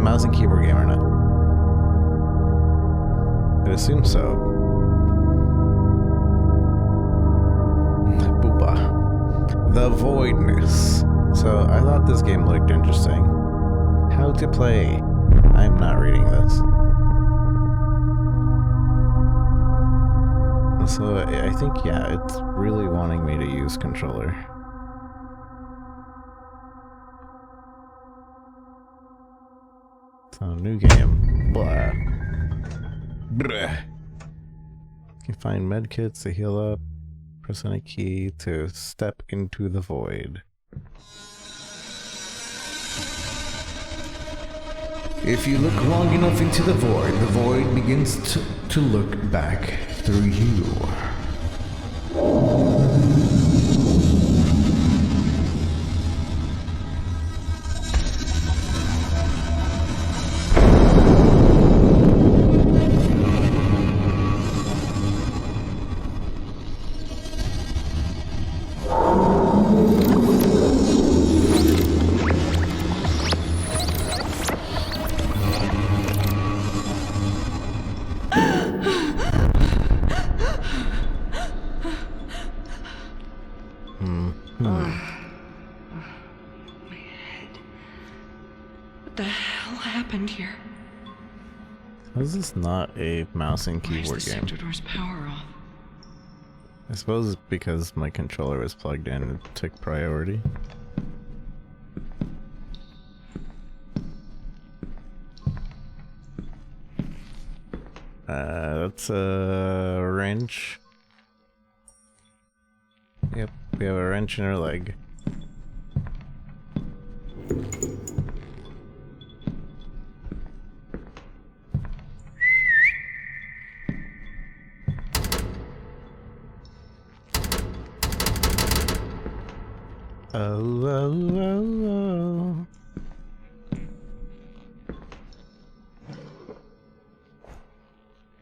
mouse and keyboard game or not? I'd assume so. Boopa. The Voidness. So I thought this game looked interesting. How to play. I'm not reading this. So I think, yeah, it's really wanting me to use controller. So new game. Blah. Bruh. You can find medkits to heal up. Press any key to step into the void. If you look long enough into the void begins to look back through you. My head. What the hell happened here? How is this not a mouse and keyboard Why is the game? sector door's power off? I suppose because my controller was plugged in, it took priority. That's a wrench. Yep, we have a wrench in our leg. Oh, oh, oh, oh.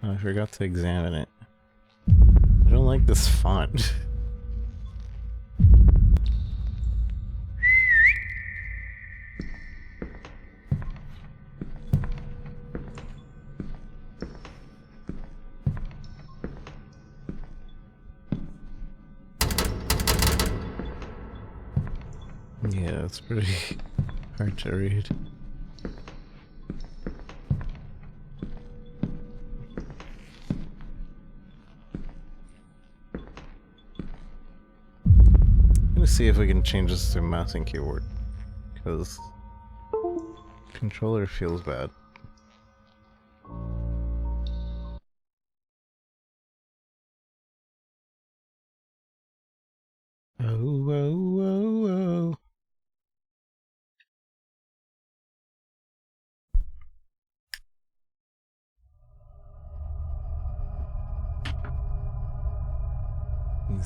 Oh, I forgot to examine it. I don't like this font. Yeah, it's pretty hard to read. I'm gonna see if we can change this to mouse and keyboard, because controller feels bad. Oh, oh, oh, oh.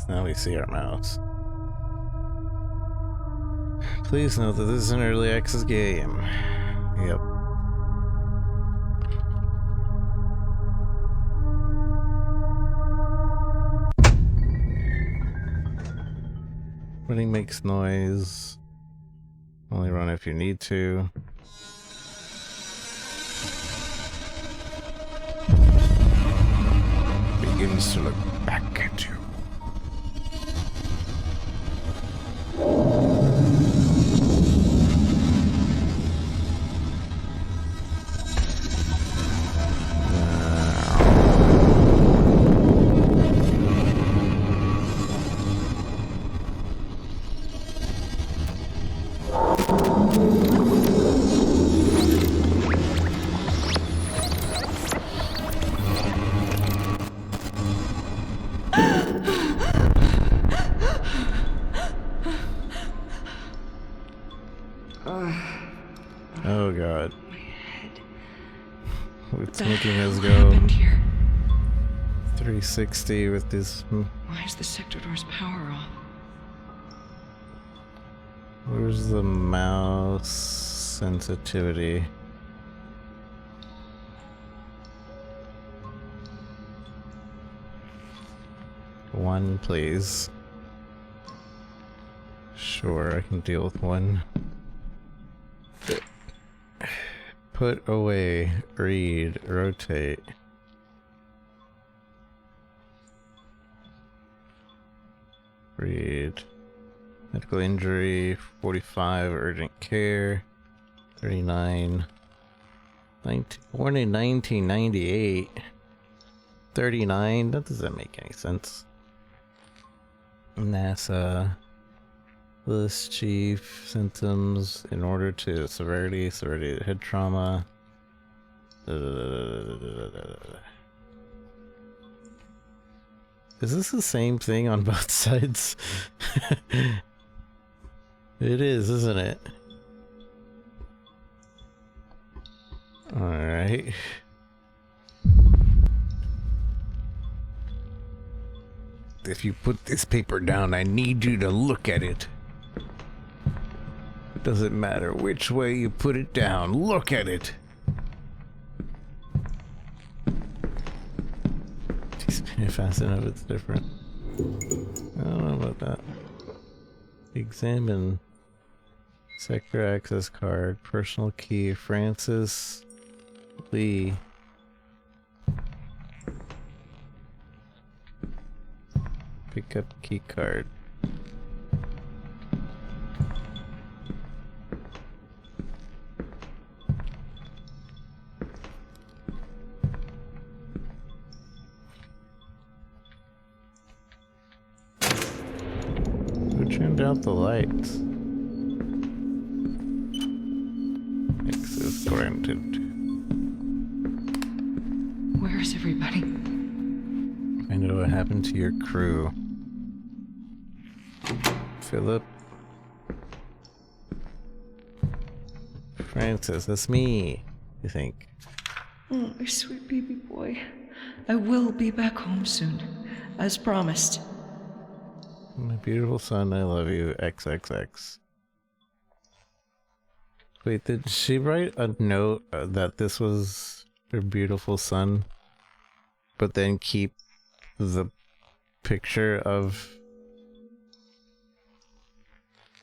Now we see our mouse. Please note that this is an early access game. Yep. Running makes noise. Only run if you need to. Begins to look back at you. Oh god. My head. It's What making the us hell go happened here? 360 with this. Why is the sector door's power off? Where's the mouse sensitivity? One, please. Sure, I can deal with one. Put away, read, rotate. Read. Medical injury, 45, urgent care, 39. Born in 1998. 39? That doesn't make any sense. NASA. List chief. Symptoms in order to severity of head trauma. Is this the same thing on both sides? It is, isn't it? Alright. If you put this paper down, I need you to look at it. It doesn't matter which way you put it down, look at it! Jeez, fast enough, it's different. I don't know about that. Examine. Sector access card, personal key, Francis Lee. Pick up key card. Who turned out the lights? Access granted. Where's everybody? Find out what happened to your crew. Philip. Francis, that's me, you think. Oh, my sweet baby boy. I will be back home soon, as promised. My beautiful son, I love you, XXX. Wait, did she write a note that this was her beautiful son, but then keep the picture of...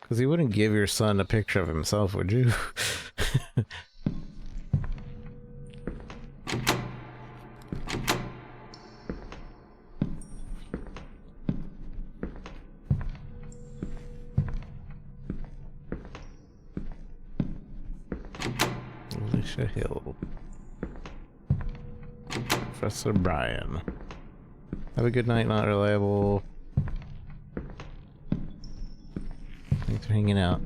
Because you wouldn't give your son a picture of himself, would you? Alicia Hill. Professor Brian. Have a good night, not reliable. Thanks for hanging out.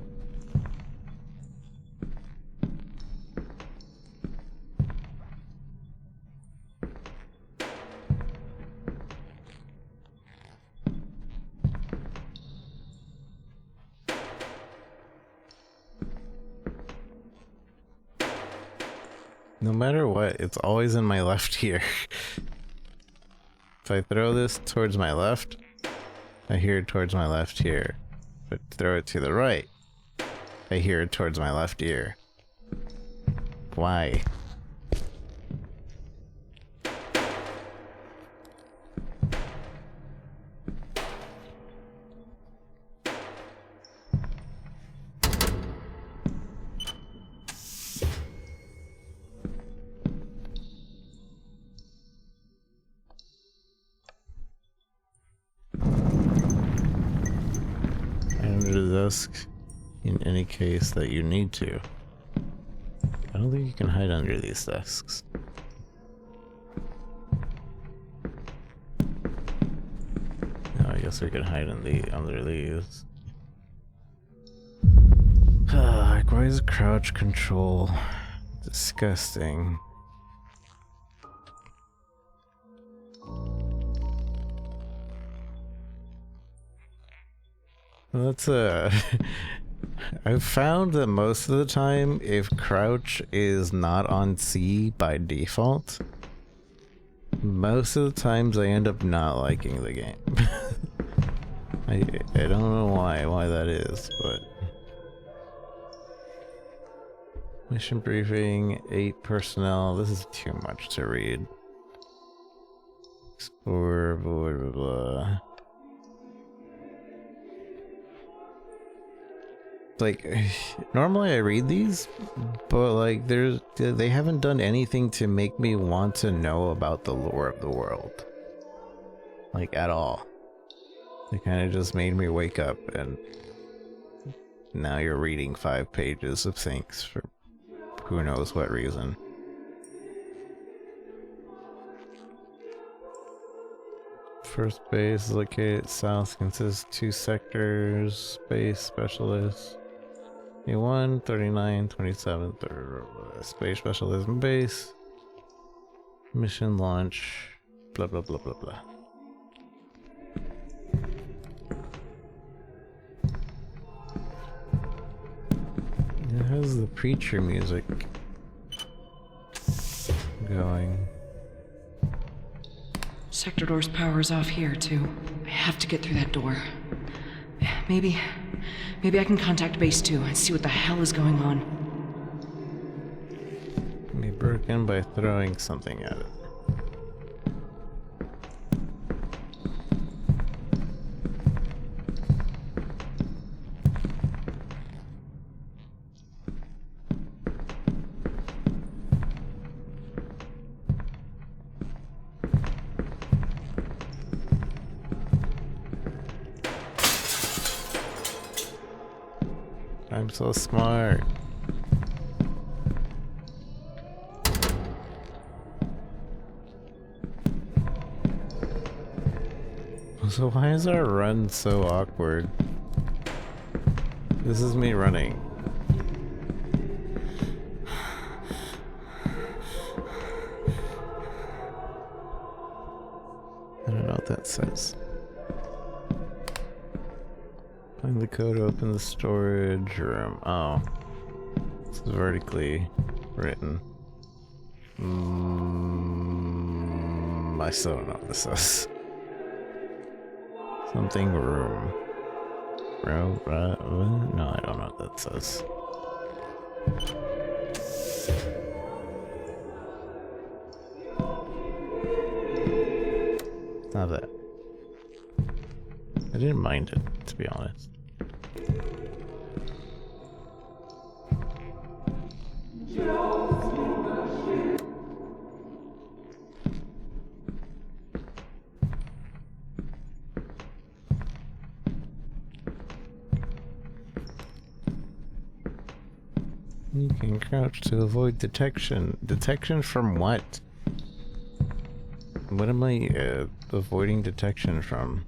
No matter what, it's always in my left ear. If I throw this towards my left, I hear it towards my left ear. But throw it to the right, I hear it towards my left ear. Why? Under the desk in any case that you need to. I don't think you can hide under these desks. No, I guess we can hide in under these. Like, why is crouch control disgusting? That's I've found that most of the time, if crouch is not on C by default, most of the times I end up not liking the game. I don't know why that is, but... Mission briefing, 8 personnel, this is too much to read. Explore, blah blah blah. like, normally I read these, but like they haven't done anything to make me want to know about the lore of the world, like, at all. They kind of just made me wake up and now you're reading 5 pages of things for who knows what reason. First base located south, consists of 2 sectors. Space specialist. A1, 39, 27, space specialism base. Mission launch. Blah blah blah blah blah. It has the preacher music going. Sector door's power is off here, too. I have to get through that door. Maybe I can contact Base 2 and see what the hell is going on. Can be broken by throwing something at it. I'm so smart. So why is our run so awkward? This is me running. I don't know what that says. Find the code to open the storage room. Oh. This is vertically written. I still don't know what this is. Something room. No, I don't know what that says. Not that. I didn't mind it, to be honest. You can crouch to avoid detection. Detection from what? What am I avoiding detection from?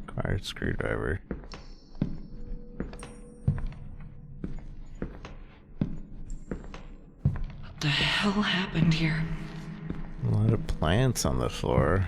Car screwdriver. What the hell happened here? A lot of plants on the floor.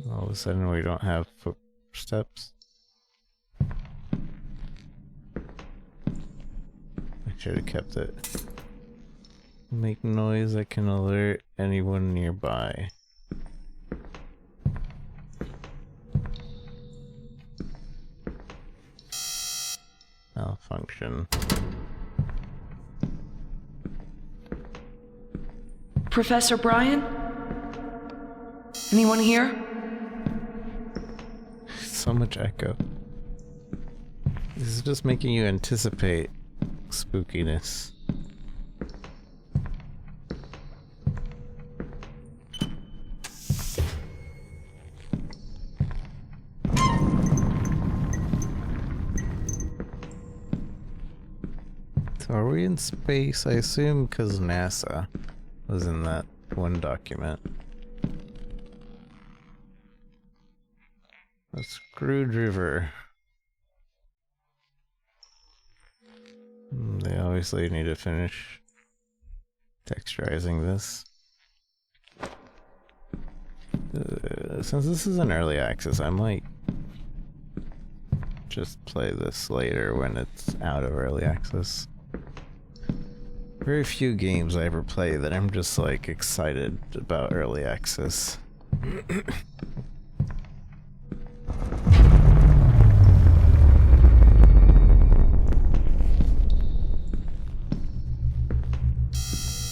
All of a sudden we don't have footsteps. I should have kept it. Make noise that can alert anyone nearby. Malfunction. Professor Brian? Anyone here? So much echo. This is just making you anticipate spookiness. So are we in space? I assume because NASA was in that one document. A screwdriver. They obviously need to finish texturizing this. Since this is an early access, I might just play this later when it's out of early access. Very few games I ever play that I'm just like excited about early access.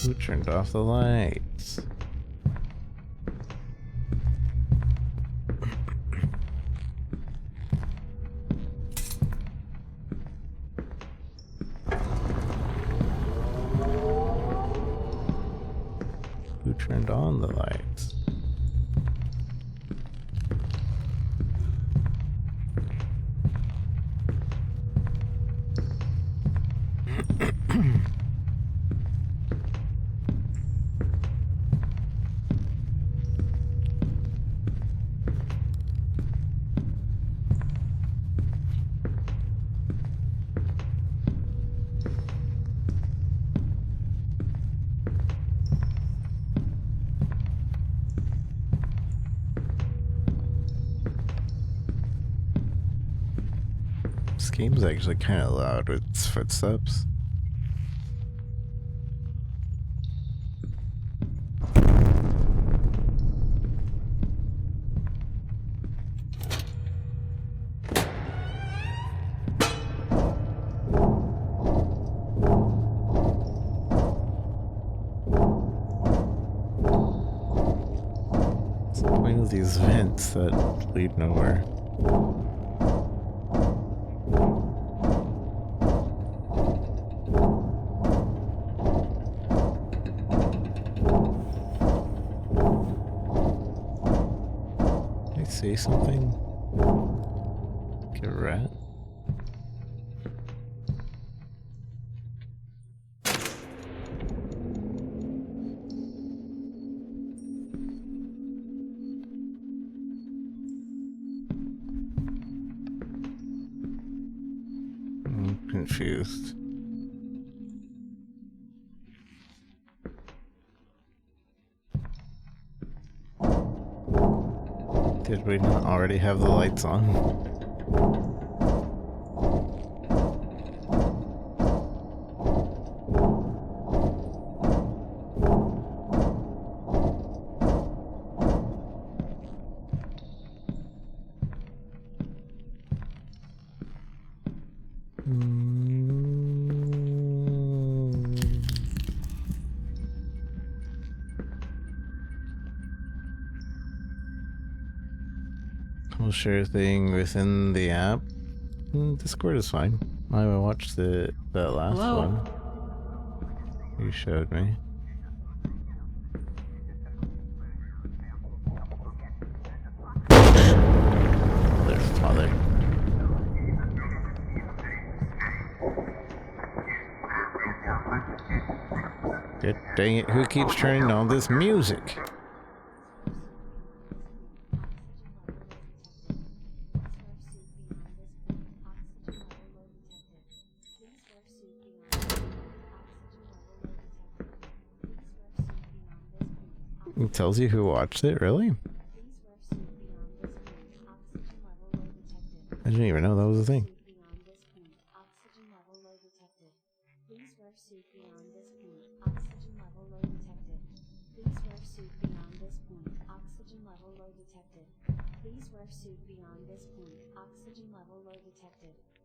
Who turned off the lights? Who turned on the lights? This game's actually kind of loud with its footsteps. What's the point of these vents that lead nowhere? Say something? Get a rat? I'm confused. Did we not already have the lights on? I'll share a thing within the app. Discord is fine. I watched that last Hello? one you showed me. Father. God dang it, who keeps turning on this music? It tells you who watched it, really? I didn't even know that was a thing.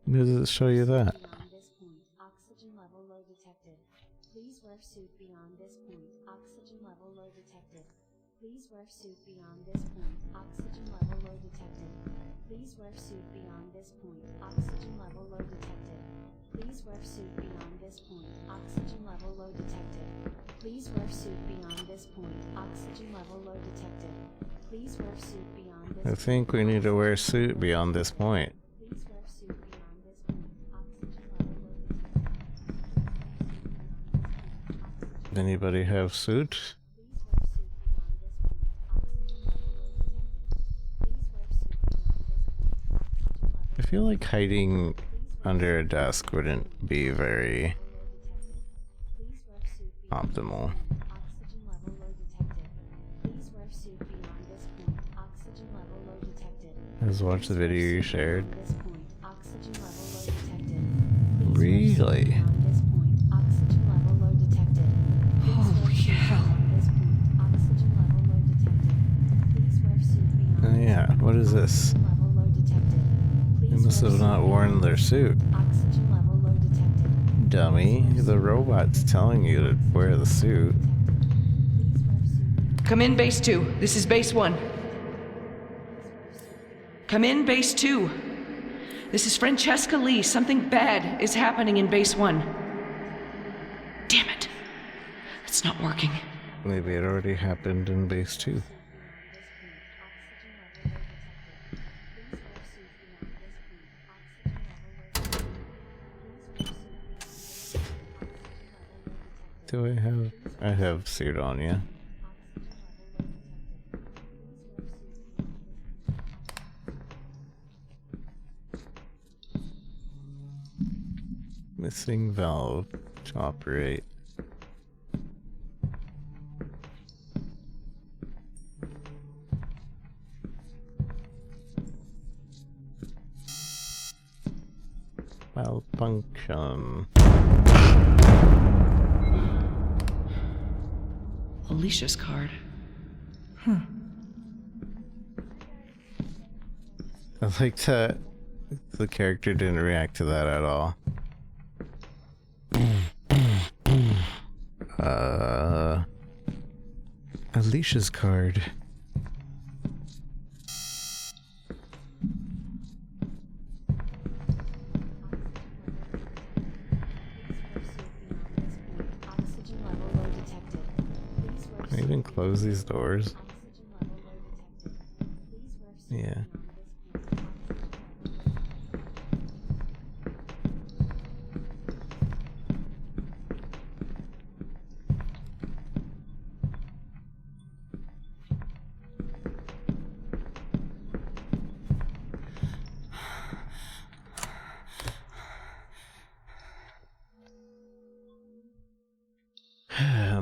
Does it show you that? Please wear suit beyond this point. Oxygen level low detected. Please wear suit beyond this point. Oxygen level low detected. Please wear suit beyond this point. Oxygen level low detected. Please wear suit beyond this point. Oxygen level low detected. Please wear suit beyond this point. Oxygen level low detected. Please wear suit beyond this point. I think we need to wear a suit beyond this point. Please wear suit beyond this point. Oxygen level low detected. Anybody have suit? I feel like hiding under a desk wouldn't be very optimal. Let's watch the video you shared. Really? What is this? Level low detected. They Please must wear have not suit worn beyond their this suit. point. Oxygen level low detected. Dummy, the robot's telling you to wear the suit. Please wear suit. Come in, Base 2. This is Base 1. Come in, Base 2. This is Francesca Lee. Something bad is happening in Base 1. Damn it. It's not working. Maybe it already happened in base 2. Do I have suit on, yeah? Missing valve to operate. Malfunction. Alicia's card. I like that the character didn't react to that at all. Alicia's card. Oxygen level low detected. Please wear Can I even close these doors? oxygen level low detected. Please wear suit Yeah. beyond this point.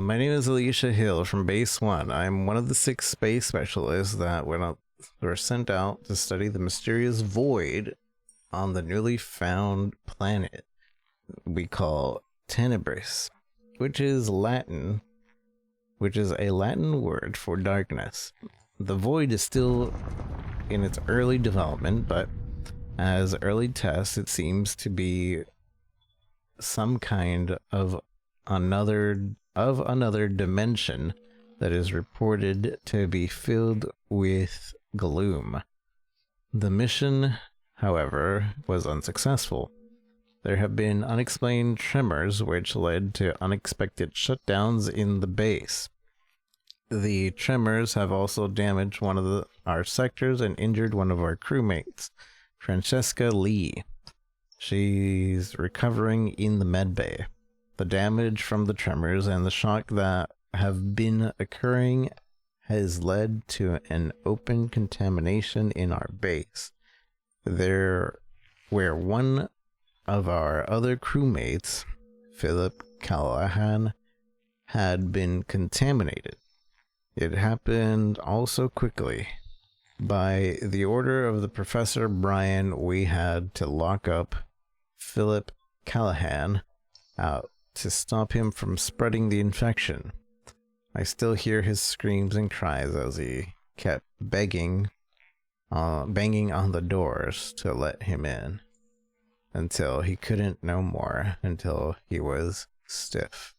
My name is Alicia Hill from Base 1. I'm one of the 6 space specialists that were sent out to study the mysterious void on the newly found planet we call Tenebris, which is a Latin word for darkness. The void is still in its early development, but as early tests, it seems to be some kind of another dimension that is reported to be filled with gloom. The mission, however, was unsuccessful. There have been unexplained tremors which led to unexpected shutdowns in the base. The tremors have also damaged one of our sectors and injured one of our crewmates, Francesca Lee. She's recovering in the medbay. The damage from the tremors and the shock that have been occurring has led to an open contamination in our base, where one of our other crewmates, Philip Callahan, had been contaminated. It happened all so quickly. By the order of the Professor Brian, we had to lock up Philip Callahan out to stop him from spreading the infection. I still hear his screams and cries as he kept banging on the doors to let him in, until he couldn't no more, until he was stiff.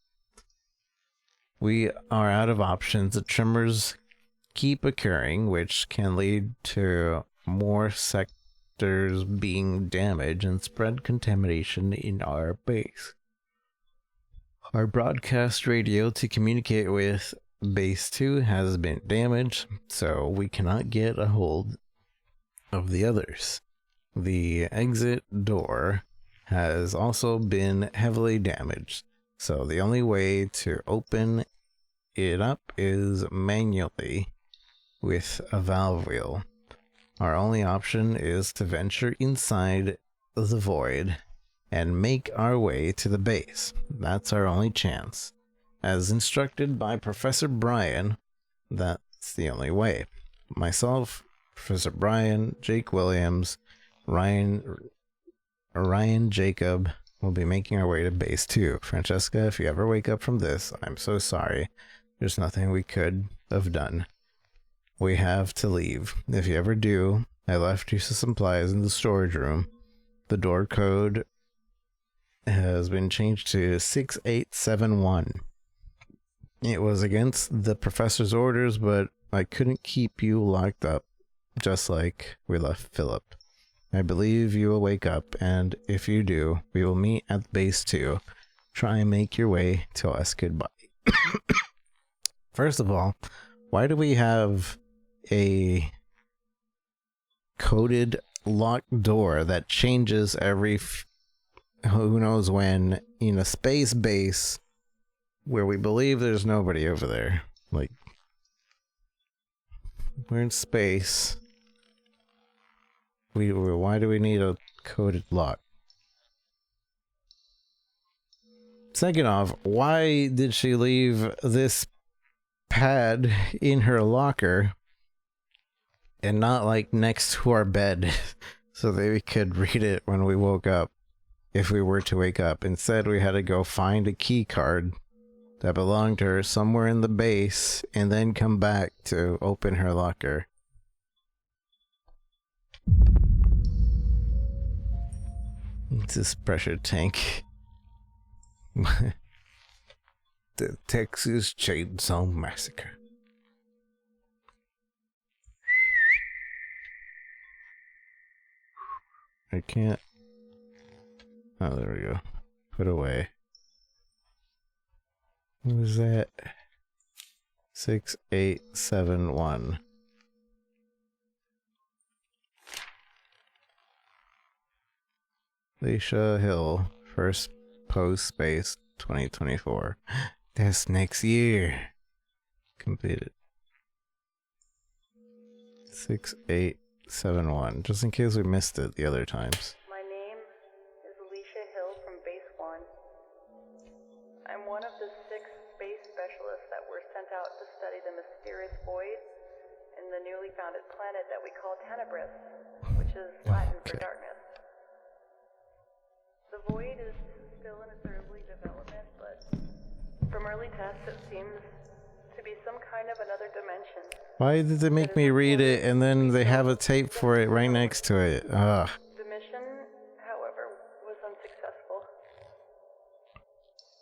We are out of options. The tremors keep occurring, which can lead to more sectors being damaged and spread contamination in our base. Our broadcast radio to communicate with Base 2 has been damaged, so we cannot get a hold of the others. The exit door has also been heavily damaged, so the only way to open it up is manually with a valve wheel. Our only option is to venture inside the void and make our way to the base. That's our only chance. As instructed by Professor Brian, that's the only way. Myself, Professor Brian, Jake Williams, Ryan Jacob will be making our way to Base 2. Francesca, if you ever wake up from this, I'm so sorry. There's nothing we could have done. we have to leave. If you ever do, I left you some supplies in the storage room. The door code has been changed to 6871. It was against the professor's orders, but I couldn't keep you locked up, just like we left Philip. I believe you will wake up, and if you do, we will meet at base 2. Try and make your way till us goodbye. First of all, why do we have a coded locked door that changes every who knows when in a space base where we believe there's nobody over there? Like, we're in space. Why do we need a coded lock? Second off, why did she leave this pad in her locker and not like next to our bed so that we could read it when we woke up if we were to wake up? Instead, we had to go find a key card that belonged to her somewhere in the base and then come back to open her locker. It's this pressure tank. The Texas Chainsaw Massacre. I can't. Oh, there we go. Put away. What was that? 6871. Alicia Hill, first post space 2024. That's next year. Completed. 6871. Just in case we missed it the other times. My name is Alicia Hill from Base 1. I'm one of the 6 space specialists that were sent out to study the mysterious void in the newly founded planet that we call Tenebris, which is Latin for darkness. The void is still in its early development, but from early tests it seems to be some kind of another dimension. Why did they make me read it and then they have a tape for it right next to it? Ugh. The mission, however, was unsuccessful.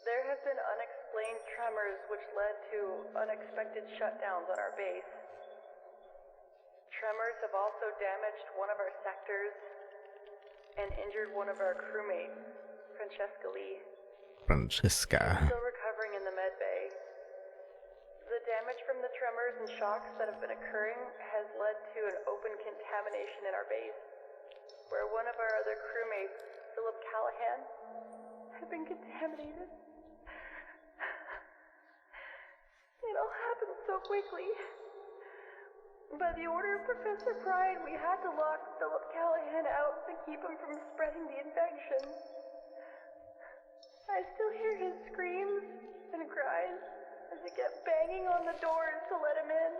There have been unexplained tremors which led to unexpected shutdowns on our base. Tremors have also damaged one of our sectors and injured one of our crewmates, Francesca Lee. Francesca. Still recovering in the med bay. The damage from the tremors and shocks that have been occurring has led to an open contamination in our base, where one of our other crewmates, Philip Callahan, had been contaminated. It all happened so quickly. By the order of Professor Bryan, we had to lock Philip Callahan out to keep him from spreading the infection. I still hear his screams and cries as he kept banging on the doors to let him in.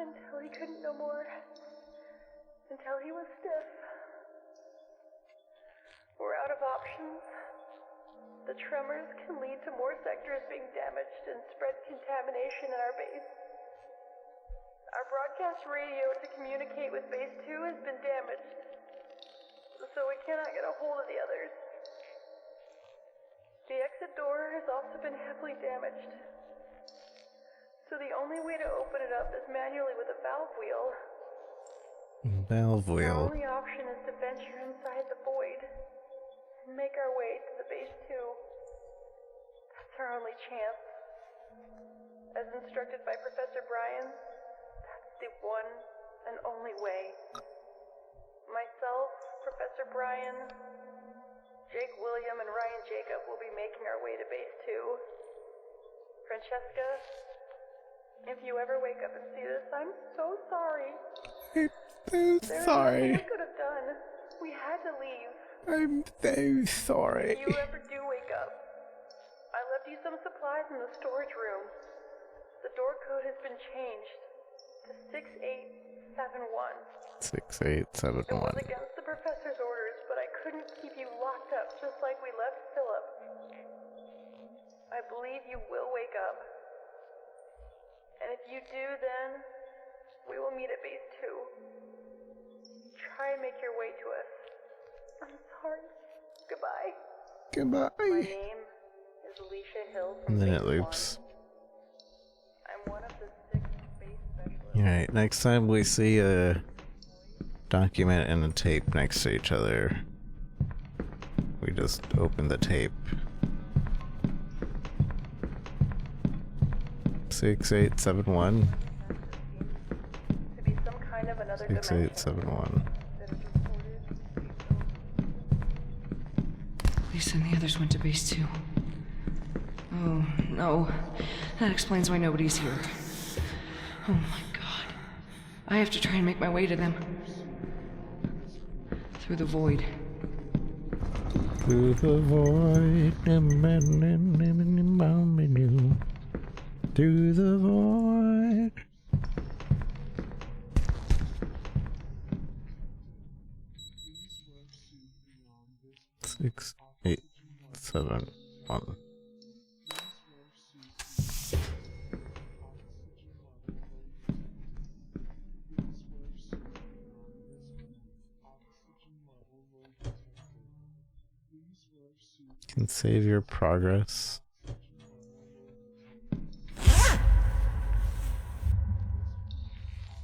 Until he couldn't no more. Until he was stiff. We're out of options. The tremors can lead to more sectors being damaged and spread contamination in our base. Our broadcast radio to communicate with Base 2 has been damaged, so we cannot get a hold of the others. The exit door has also been heavily damaged, so the only way to open it up is manually with a valve wheel. Valve Our wheel. only option is to venture inside the void and make our way to the Base 2. That's our only chance. As instructed by Professor Bryan, that's the one and only way. Myself, Professor Bryan, Jake William, and Ryan Jacob will be making our way to Base 2. Francesca, if you ever wake up and see this, I'm so sorry. I'm so There is sorry. nothing we could have done. We had to leave. I'm so sorry. If you ever do wake up, I left you some supplies in the storage room. The door code has been changed to 6871. 6871. It was against the professor's orders, but I couldn't keep you locked up just like we left Philip. I believe you will wake up. And if you do, then we will meet at base 2. Try and make your way to us. I'm sorry. Goodbye. My Goodbye. name is Alicia Hill from And then it Base loops. 1. I'm one of the 6 space specialists. Alright, next time we see a document and a tape next to each other, we just open the tape. 6871. To be some kind of another dimension. 6871. That is reported to be Lisa and the others went to base 2. Oh, no. That explains why nobody's here. Oh my god. I have to try and make my way to them. Through the void. Through the void, through the void. Six, 8, 7, 1. Can save your progress.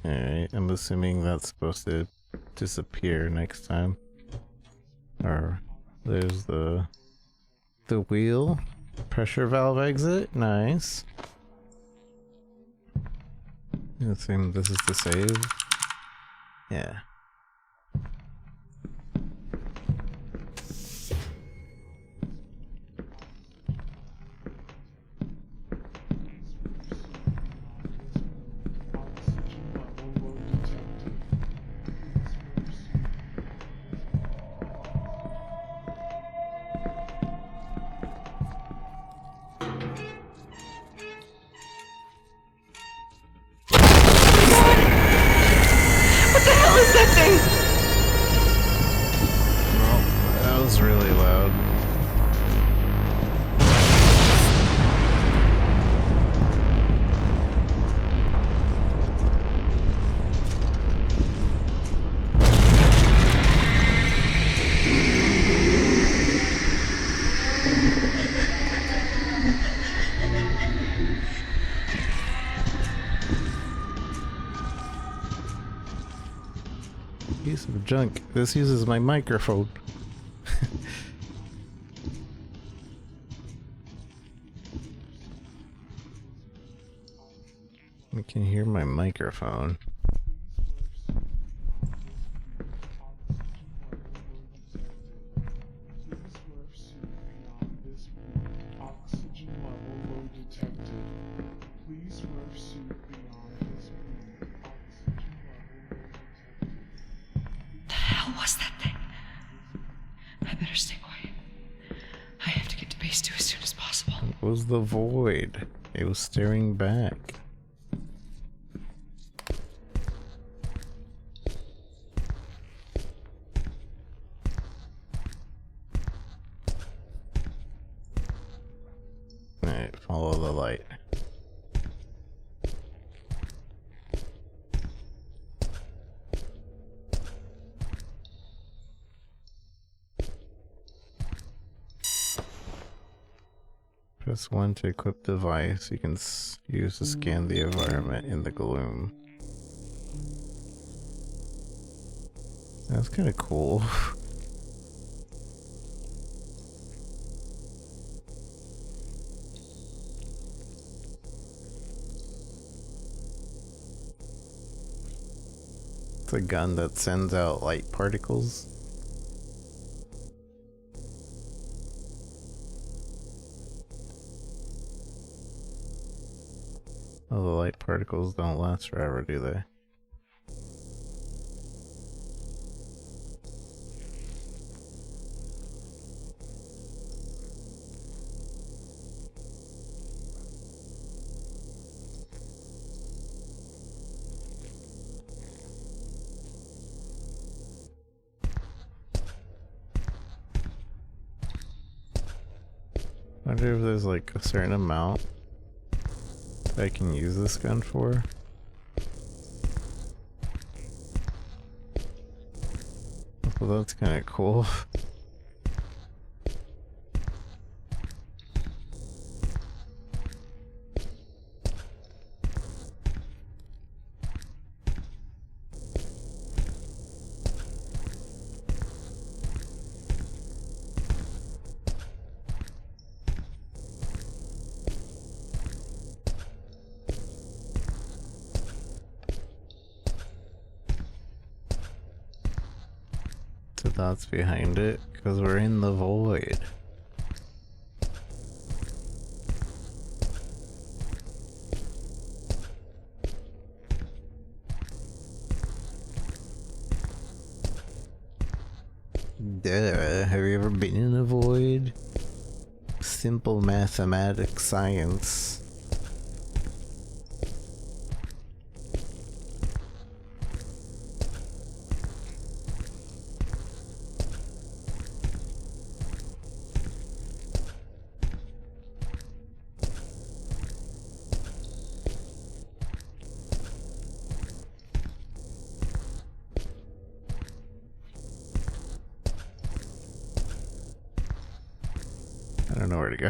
Alright, I'm assuming that's supposed to disappear next time. Or there's the wheel. Pressure valve exit. Nice. I assume this is the save. Yeah. What the hell is that thing? Well, that was really loud. Piece of junk. This uses my microphone. We can hear my microphone. Oxygen level low detected. Please wear suit beyond this point. Oxygen level low detected. The hell was that thing? I better stay quiet. I have to get to base 2 as soon as possible. It was the void. It was staring back. Alright, follow the light. Press 1 to equip device. You can use to scan the environment in the gloom. That's kind of cool. It's a gun that sends out light particles. Oh, the light particles don't last forever, do they? I wonder if there's like a certain amount I can use this gun for. Well, that's kind of cool. The thoughts behind it, because we're in the void. Duh, have you ever been in a void? Simple mathematics science. I don't know where to go.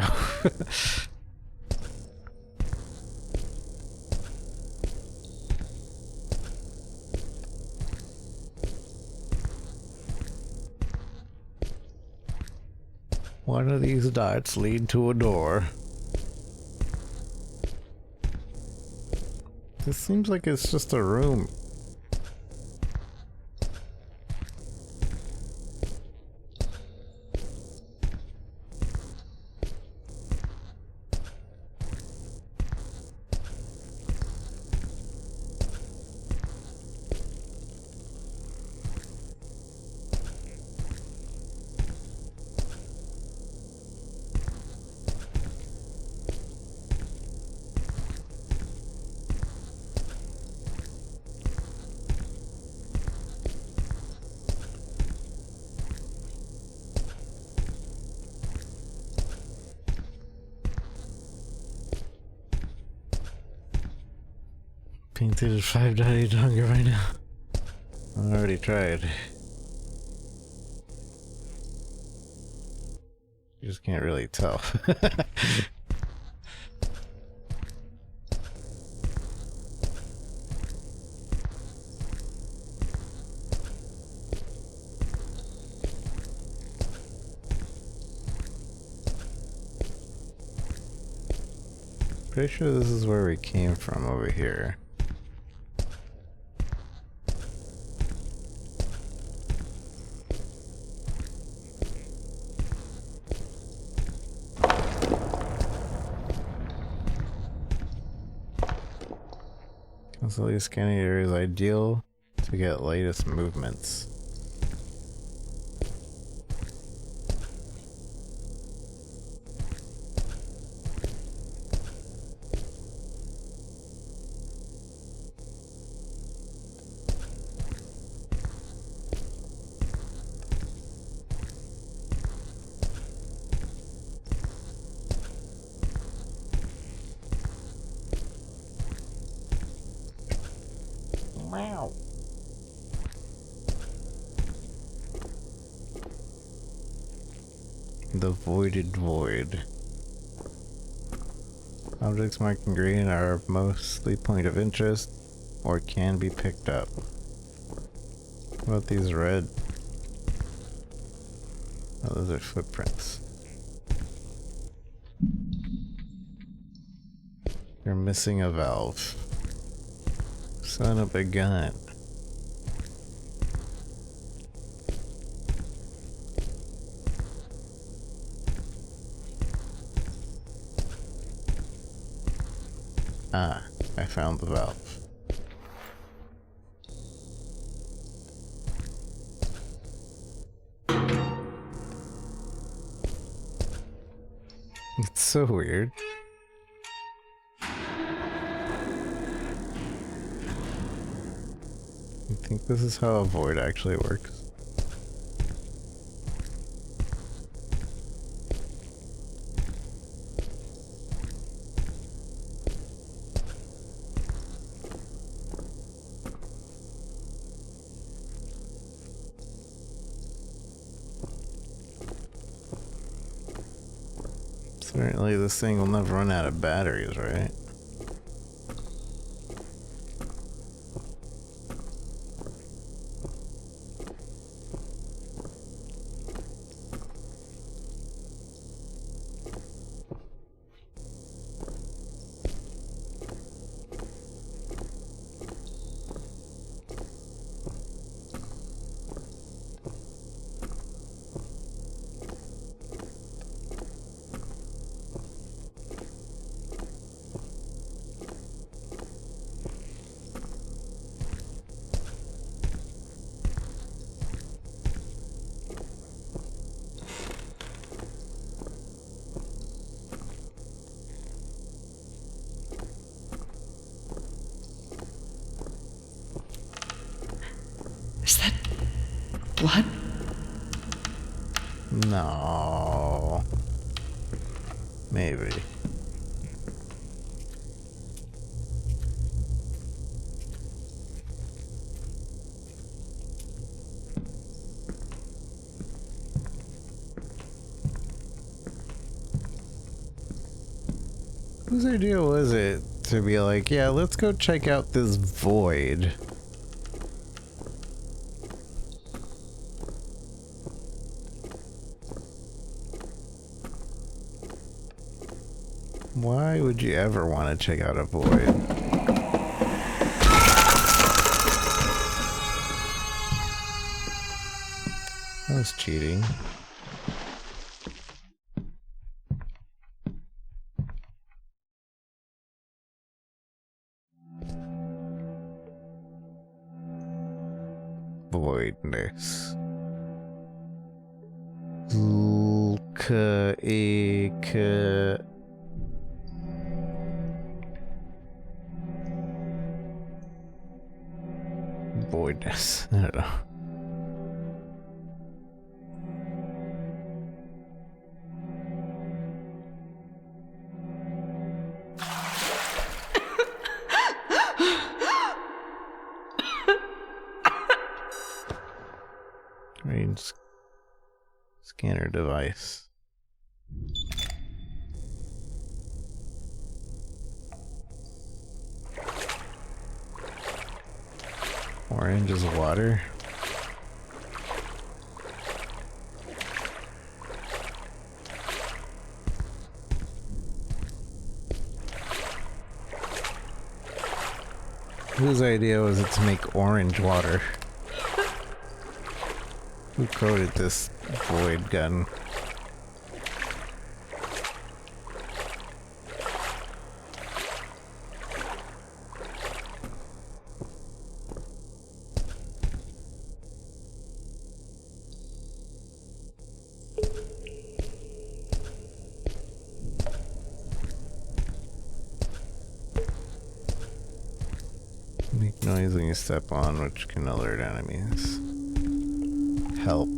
One of these dots lead to a door. This seems like it's just a room. Painted at 5.8 hunger right now. I already tried. You just can't really tell. Pretty sure this is where we came from over here. Constantly scanning area is ideal to get latest movements. Wow. The voided void. Objects marked in green are mostly point of interest or can be picked up. What about these red? Oh, those are footprints. You're missing a valve. Son of a gun. Ah, I found the valve. It's so weird. I think this is how a void actually works. Certainly this thing will never run out of batteries, right? Is that blood? No. Maybe. Whose idea was it to be like, yeah, let's go check out this void? Why would you ever want to check out a void? That was cheating. Voidness. Voidness. I don't know. Range scanner device. Orange is water. Whose idea was it to make orange water? Who coded this void gun? Make noise when you step on, which can alert enemies. Help.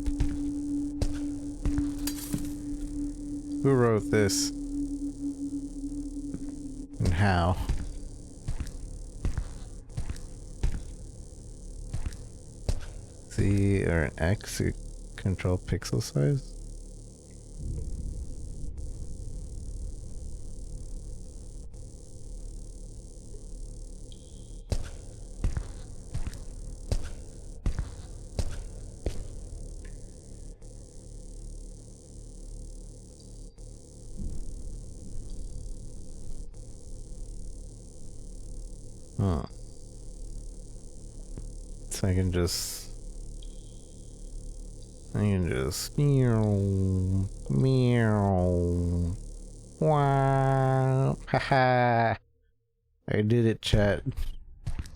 Who wrote this? And how? Z or an X to control pixel size? Huh. So I can just meow, meow, wow, haha. I did it, chat.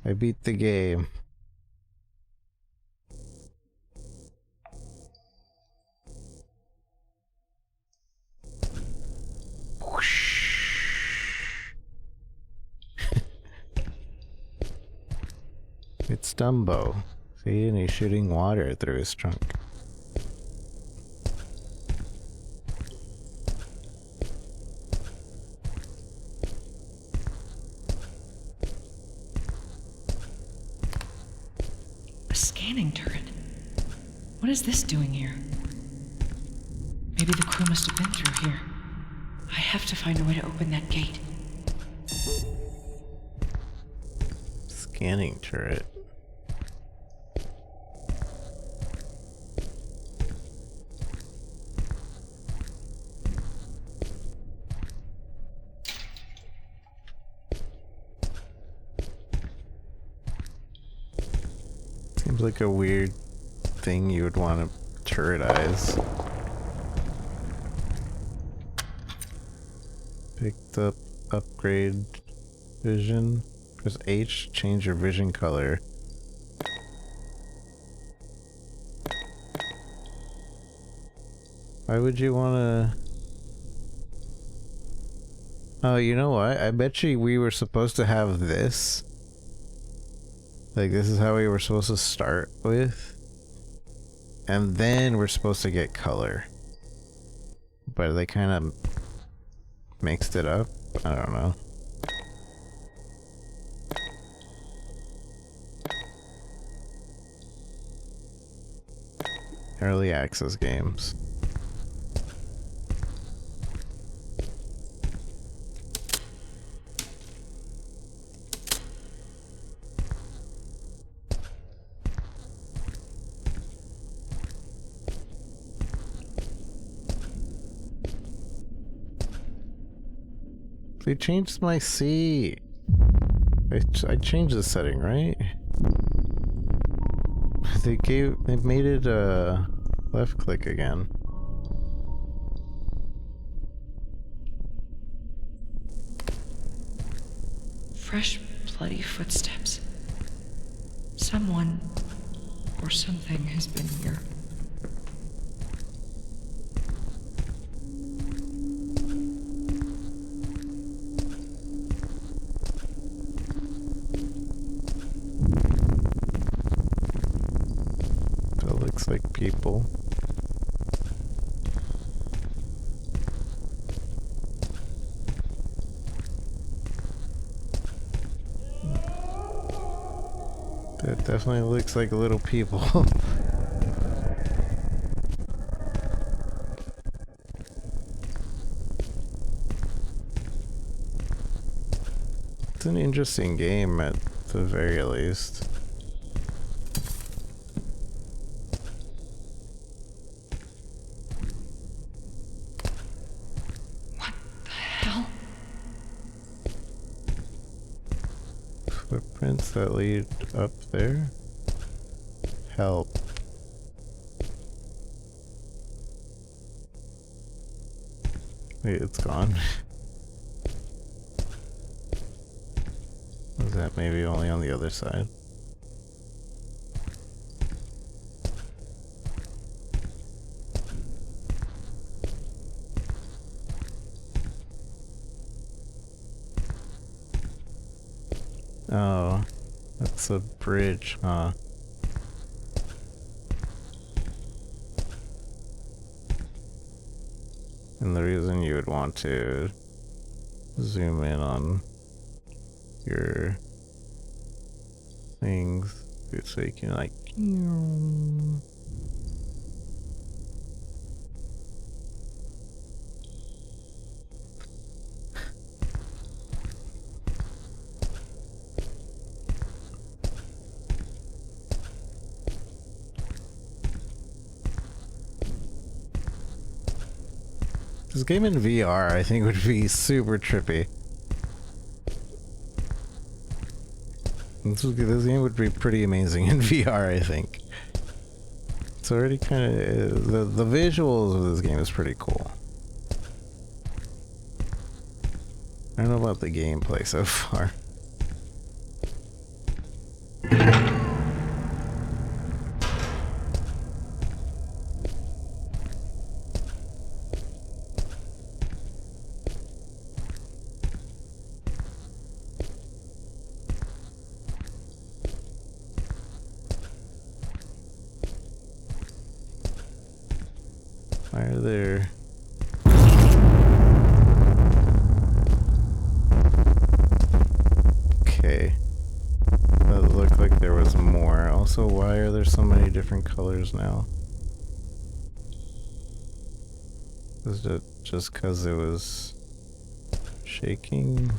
I beat the game. It's Dumbo. See, and he's shooting water through his trunk. A scanning turret. What is this doing here? Maybe the crew must have been through here. I have to find a way to open that gate. Scanning turret. Seems like a weird thing you would want to turretize. Picked up upgrade vision. Press H, change your vision color. Why would you wanna... Oh, you know what? I bet you we were supposed to have this. Like, this is how we were supposed to start with. And then we're supposed to get color. But they kind of mixed it up. I don't know. Early access games. They changed my C. I changed the setting, right? They made it left click again. Fresh, bloody footsteps. Someone or something has been here. That looks like people. That definitely looks like little people. It's an interesting game at the very least. What the hell? Footprints that lead up there? Help. Wait, it's gone. Was that maybe only on the other side? Oh, that's a bridge, huh? And the reason you would want to zoom in on your things is so you can like... This game in VR, I think, would be super trippy. This game would be pretty amazing in VR, I think. It's already kind of... The visuals of this game is pretty cool. I don't know about the gameplay so far. Why are there... Okay. That looked like there was more. Also, why are there so many different colors now? Is it just because it was shaking.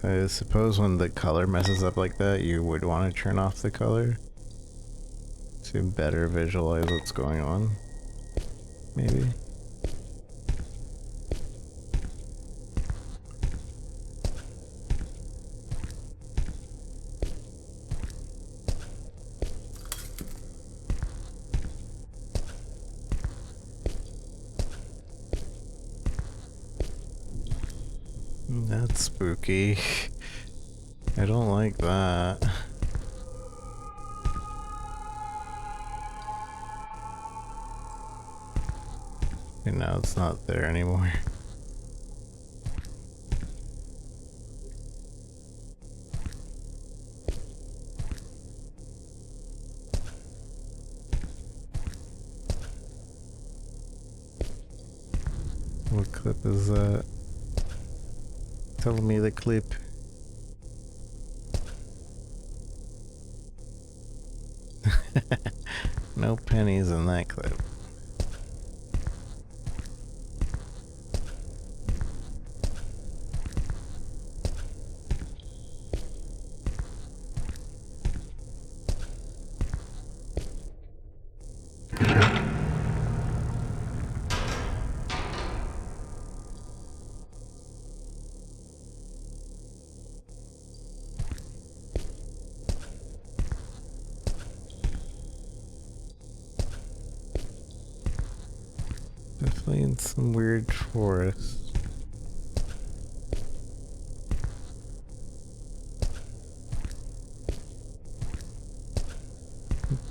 I suppose when the color messes up like that, you would want to turn off the color to better visualize what's going on. Maybe. That's spooky. I don't like that. And now it's not there anymore. What clip is that? Tell me the clip. No pennies in that clip. Definitely in some weird forest.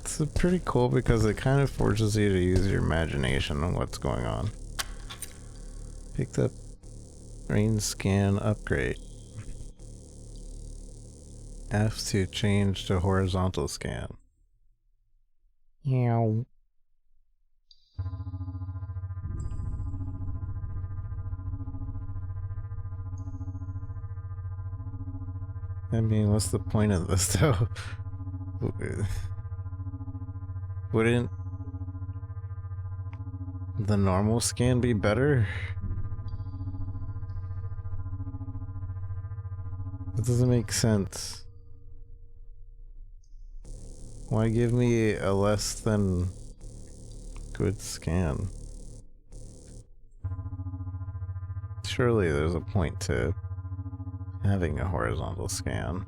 It's pretty cool because it kind of forces you to use your imagination on what's going on. Picked up rain scan upgrade. F to change to horizontal scan. Meow. I mean, what's the point of this though? Wouldn't the normal scan be better? That doesn't make sense. Why give me a less than good scan? Surely there's a point to having a horizontal scan.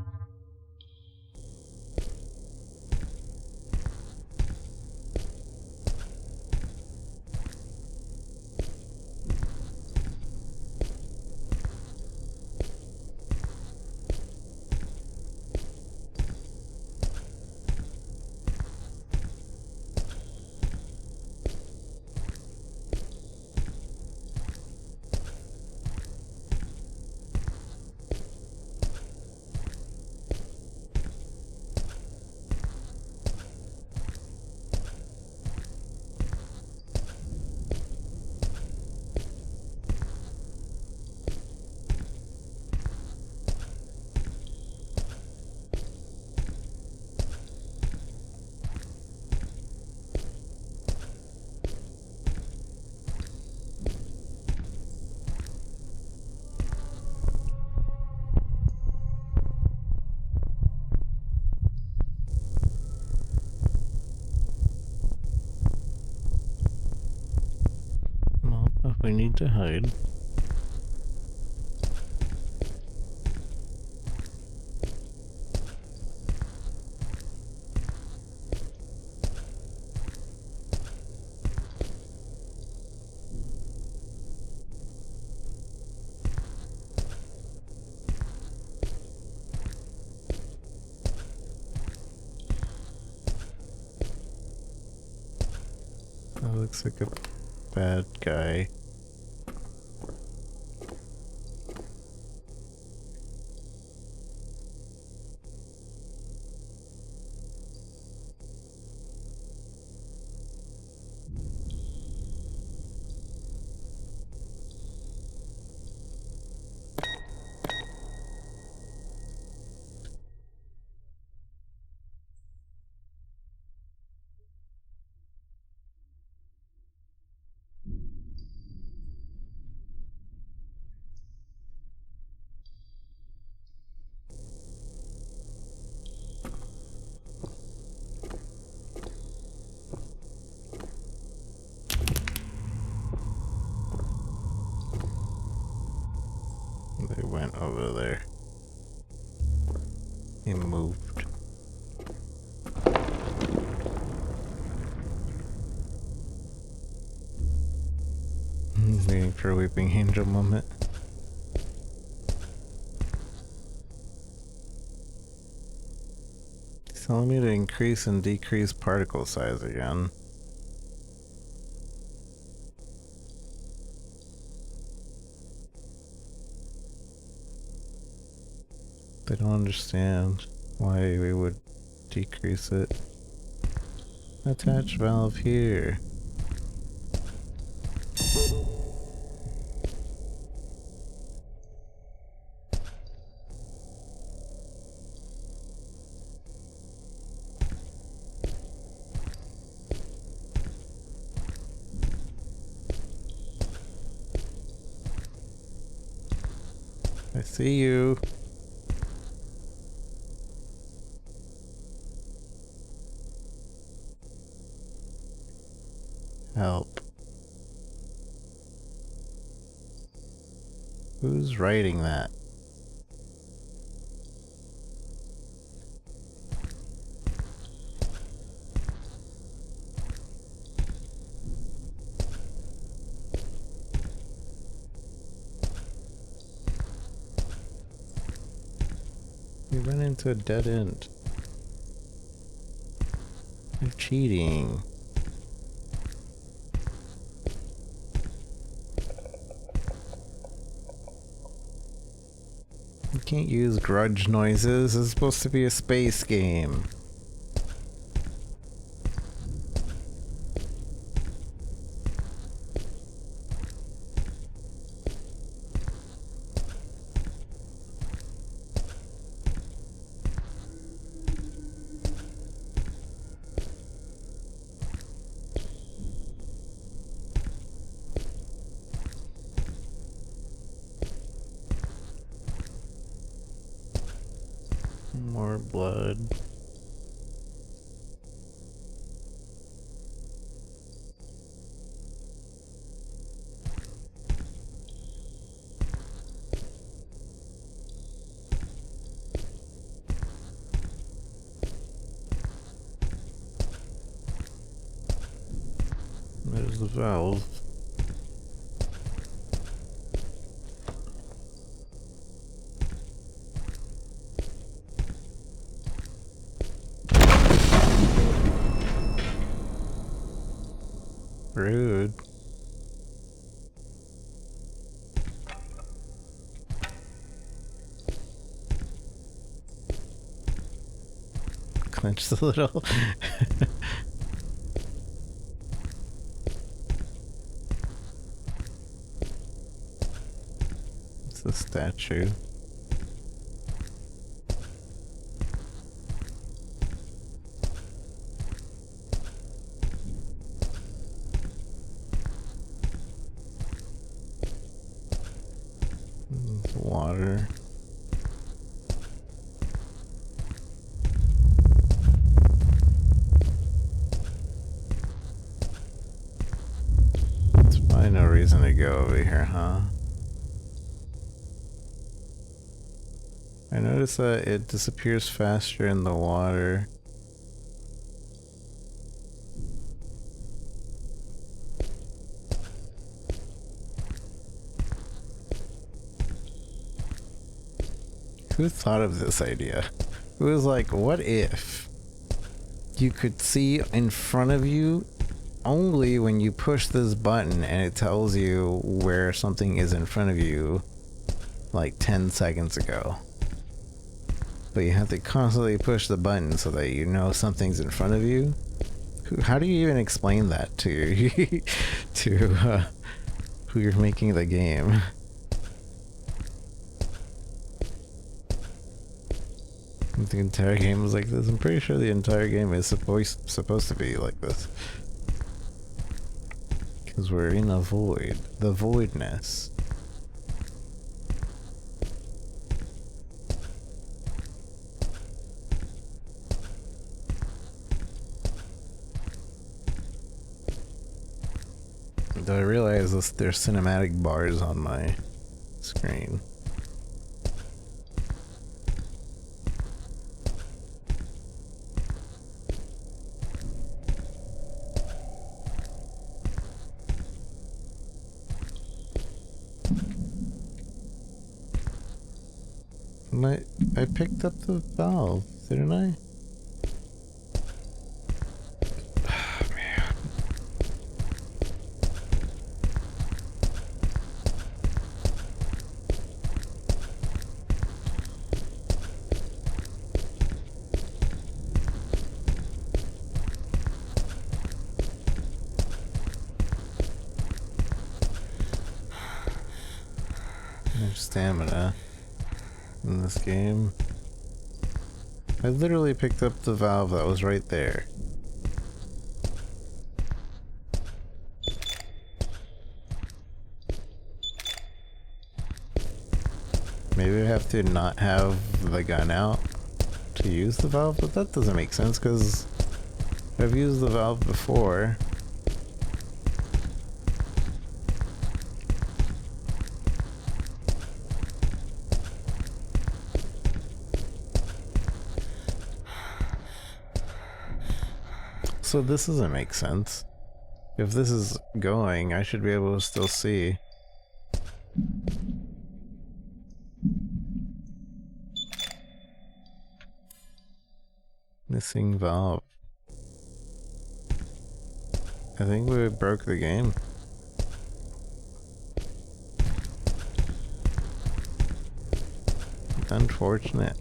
Well, if we need to hide. That looks like a bad guy. They went over there. He moved. Waiting for a weeping angel moment. He's telling me to increase and decrease particle size again. I don't understand why we would decrease it. Attach valve here. I see you. Help. Who's writing that? We ran into a dead end. You're cheating. You can't use grudge noises. It's supposed to be a space game. More blood. There's the valve. Rude. Clenched a little. It's the statue. Water. There's probably no reason to go over here, huh? I noticed that it disappears faster in the water. Who thought of this idea? Who was like, what if you could see in front of you only when you push this button and it tells you where something is in front of you like 10 seconds ago? But you have to constantly push the button so that you know something's in front of you? How do you even explain that to to who you're making the game? The entire game was like this. I'm pretty sure the entire game is supposed to be like this. Because we're in a void. The voidness. Though I realize there's cinematic bars on my screen. I picked up the valve, didn't I? There's stamina in this game. I literally picked up the valve that was right there. Maybe I have to not have the gun out to use the valve, but that doesn't make sense because I've used the valve before. So this doesn't make sense. If this is going, I should be able to still see. Missing valve. I think we broke the game. Unfortunate.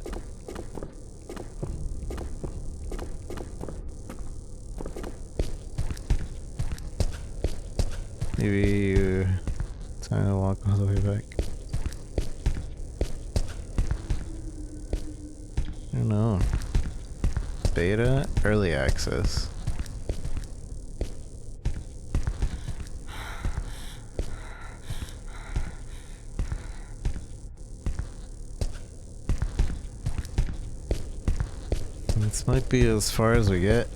Maybe time to walk all the way back. I don't know. Beta, early access. This might be as far as we get.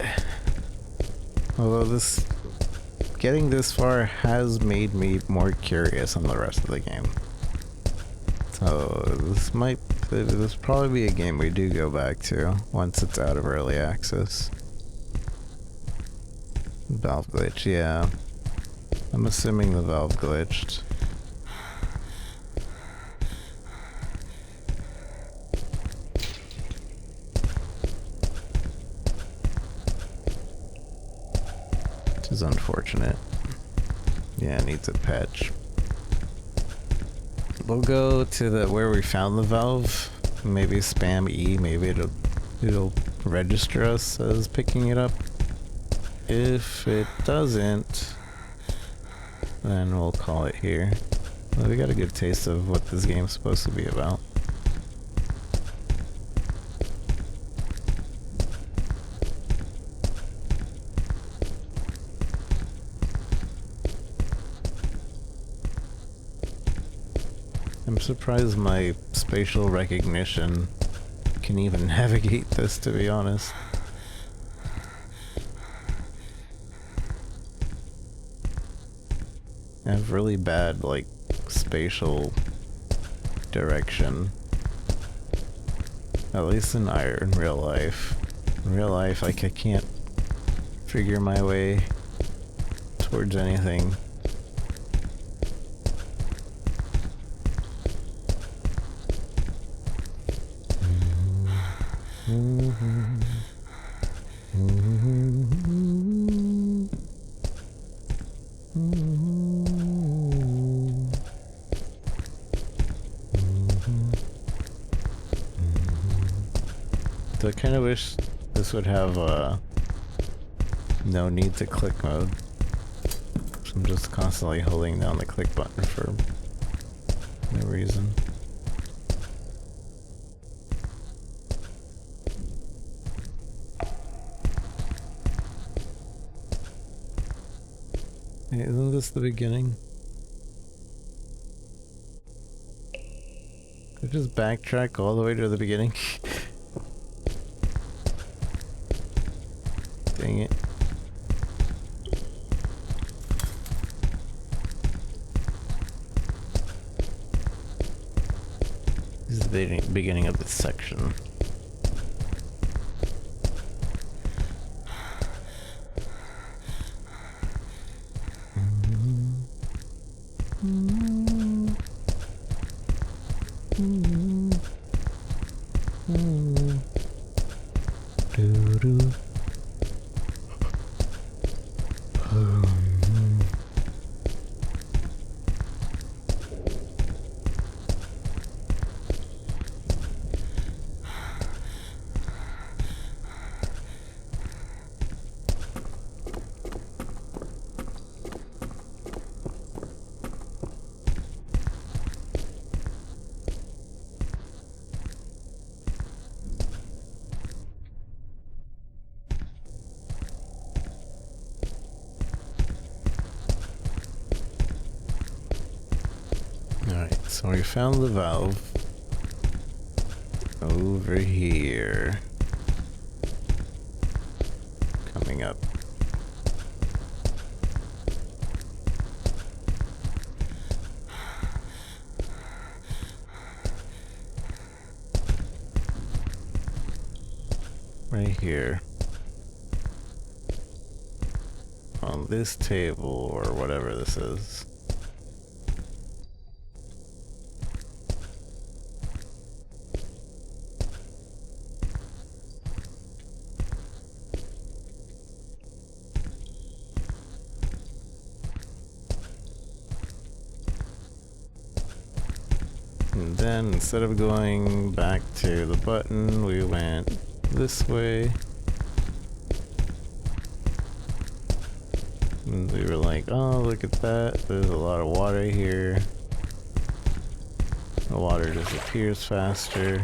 Although getting this far has made me more curious on the rest of the game. So this will probably be a game we do go back to once it's out of early access. Valve glitch, yeah. I'm assuming the valve glitched. Which is unfortunate. Yeah, it needs a patch. We'll go to where we found the valve. Maybe spam E. Maybe it'll register us as picking it up. If it doesn't, then we'll call it here. Well, we got a good taste of what this game's supposed to be about. I'm surprised my spatial recognition can even navigate this, to be honest. I have really bad, like, spatial direction. At least in real life. In real life, like, I can't figure my way towards anything. So I kind of wish this would have no need to click mode. So I'm just constantly holding down the click button for no reason. Hey, isn't this the beginning? Could I just backtrack all the way to the beginning? Dang it. This is the beginning of this section. Alright, so we found the valve over here. Coming up. Right here. On this table, or whatever this is. And then, instead of going back to the button, we went this way. And we were like, oh, look at that. There's a lot of water here. The water disappears faster.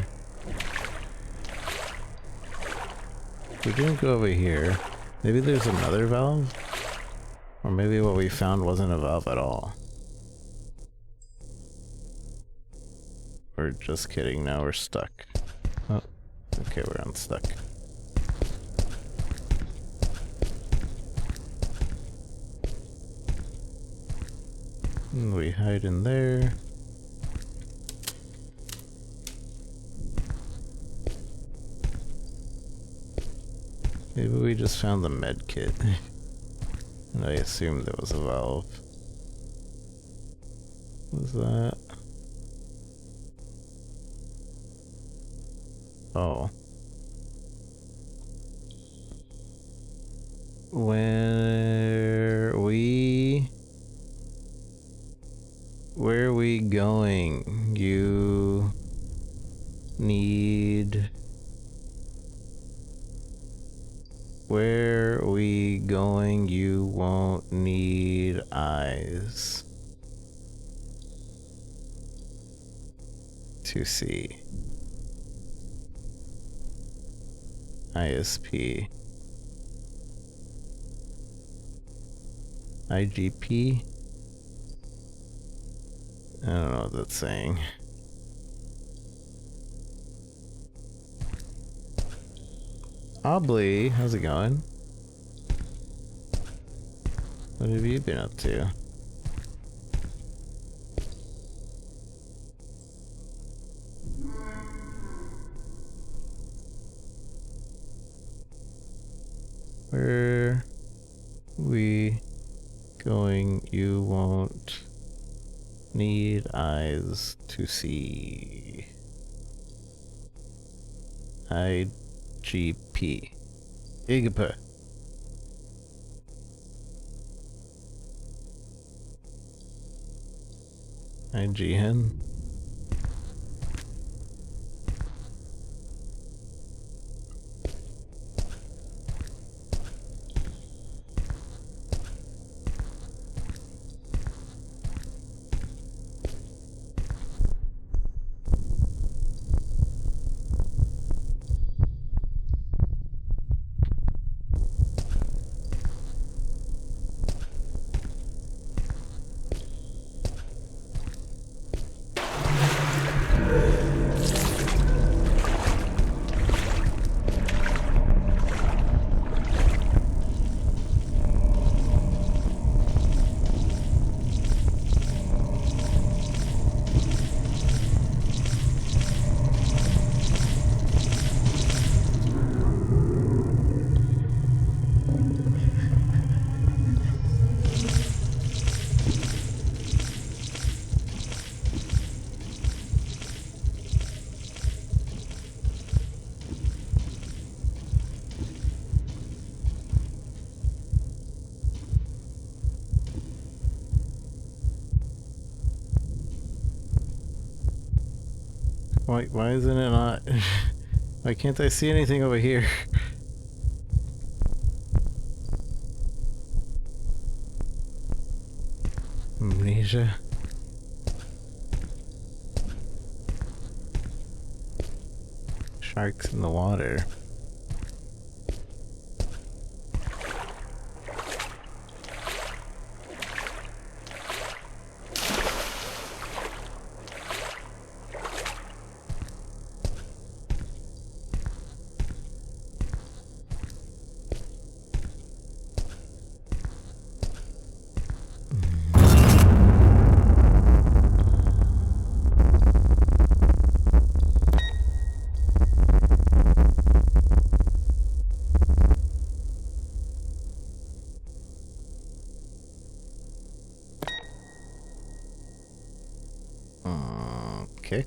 We didn't go over here. Maybe there's another valve? Or maybe what we found wasn't a valve at all. We're just kidding, now we're stuck. Oh, okay, we're unstuck. And we hide in there. Maybe we just found the med kit. And I assumed there was a valve. What was that? Oh. Where are we going? You need... Where are we going? You won't need eyes to see. ISP. IGP? I don't know what that's saying. Obly, how's it going? What have you been up to? Where we going? You won't need eyes to see. IGP. IGP. IGN. Why isn't it not? Why can't I see anything over here? Amnesia. Sharks in the water. Okay.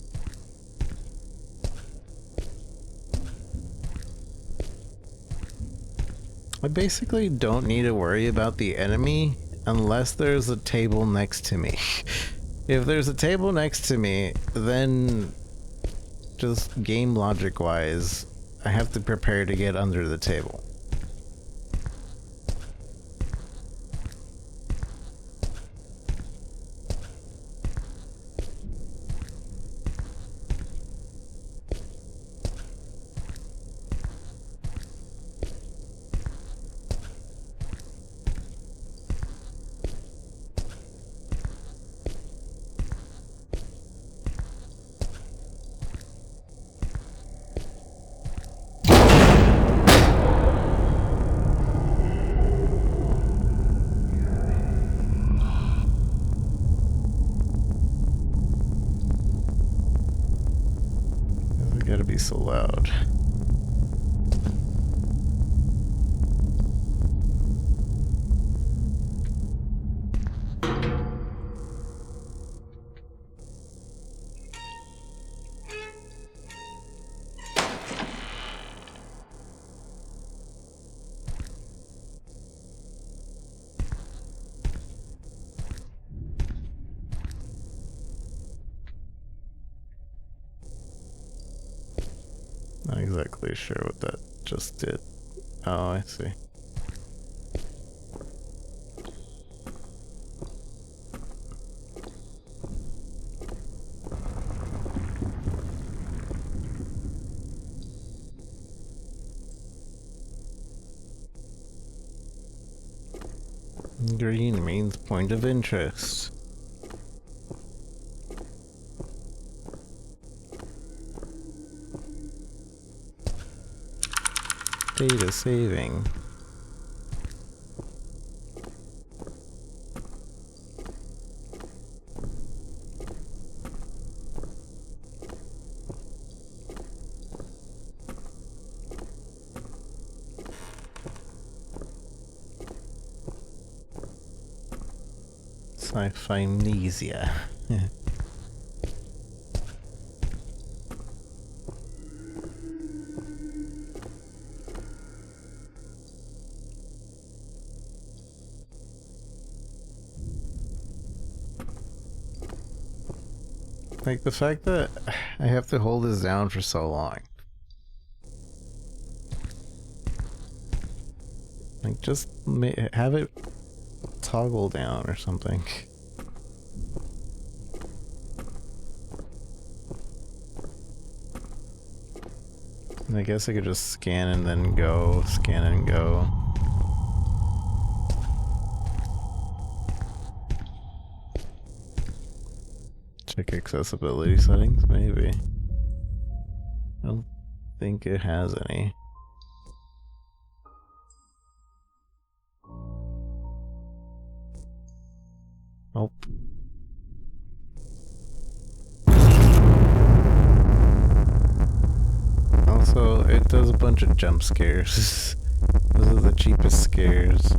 I basically don't need to worry about the enemy unless there's a table next to me. If there's a table next to me, then just game logic wise, I have to prepare to get under the table. It gotta be so loud. Not exactly sure what that just did. Oh, I see. Green means point of interest. Data saving. Sci-fi amnesia. Like the fact that I have to hold this down for so long. Like just have it toggle down or something. I guess I could just scan and then go, scan and go. Check accessibility settings, maybe. I don't think it has any. Nope. Also, it does a bunch of jump scares. Those are the cheapest scares.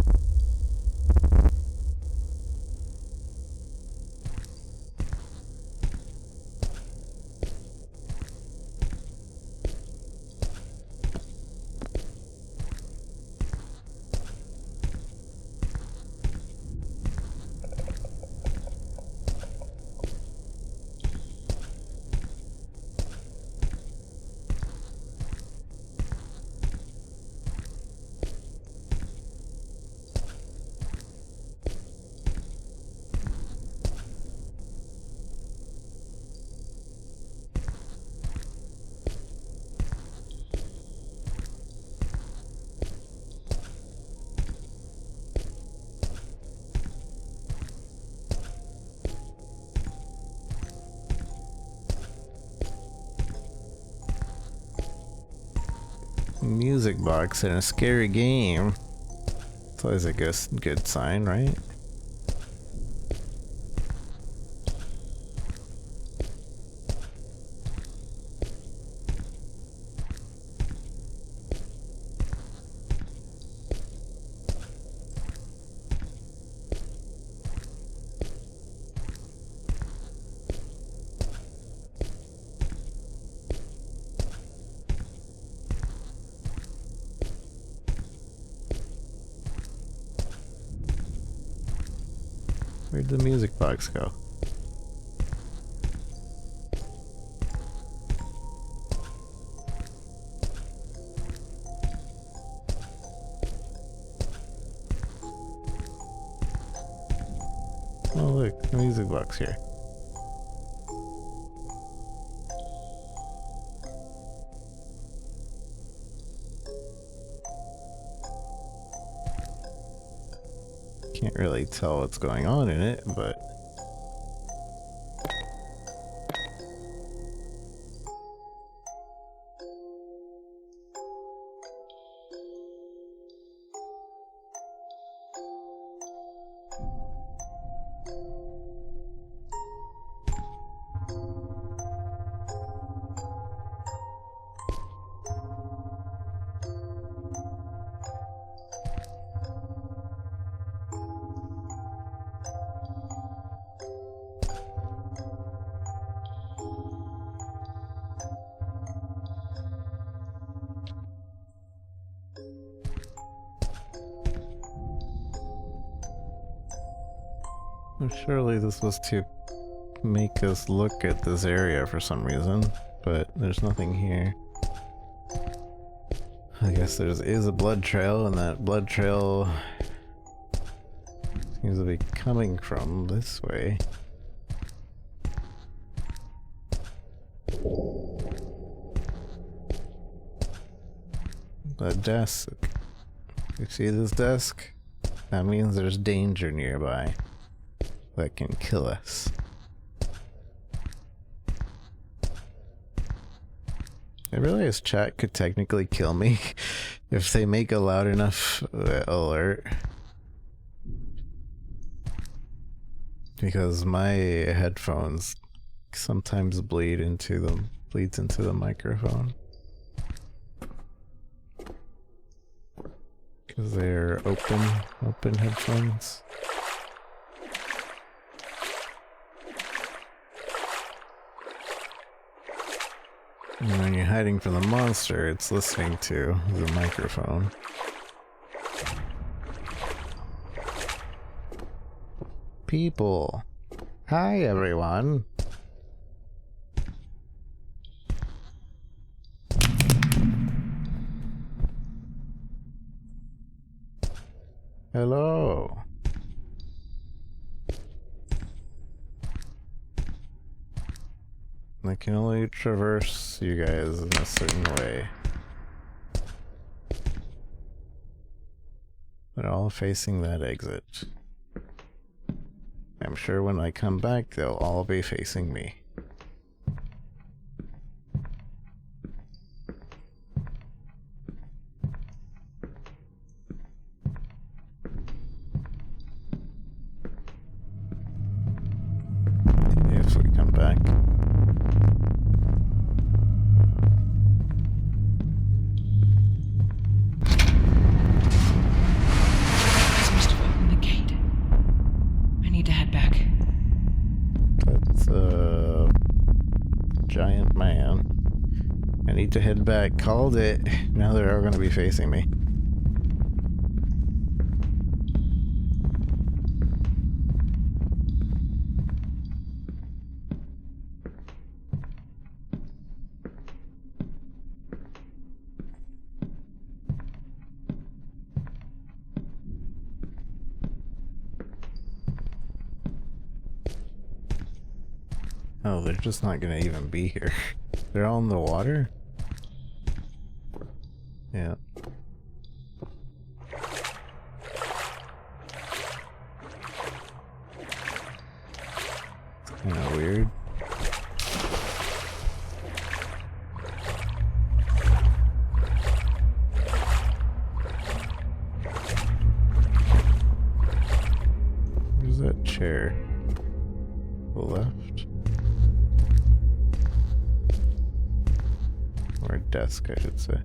Music box in a scary game. It's always a good sign, right? Where'd the music box go? Oh look, the music box here. Can't really tell what's going on in it, but well, surely this was to make us look at this area for some reason, but there's nothing here. I guess there is a blood trail, and that blood trail seems to be coming from this way. The desk. You see this desk? That means there's danger nearby that can kill us. I realize chat could technically kill me if they make a loud enough alert. Because my headphones sometimes bleeds into the microphone. Because they're open headphones. And when you're hiding from the monster, it's listening to the microphone. People. Hi, everyone. Hello. I can only traverse you guys in a certain way. They're all facing that exit. I'm sure when I come back, they'll all be facing me. If we come back. Must have opened the gate. I need to head back. That's a giant man. I need to head back. Called it. Now they're all going to be facing me. Oh, they're just not gonna even be here. They're all in the water? Yeah. It's kinda weird. Where's that chair? To the left? Or desk, I should say.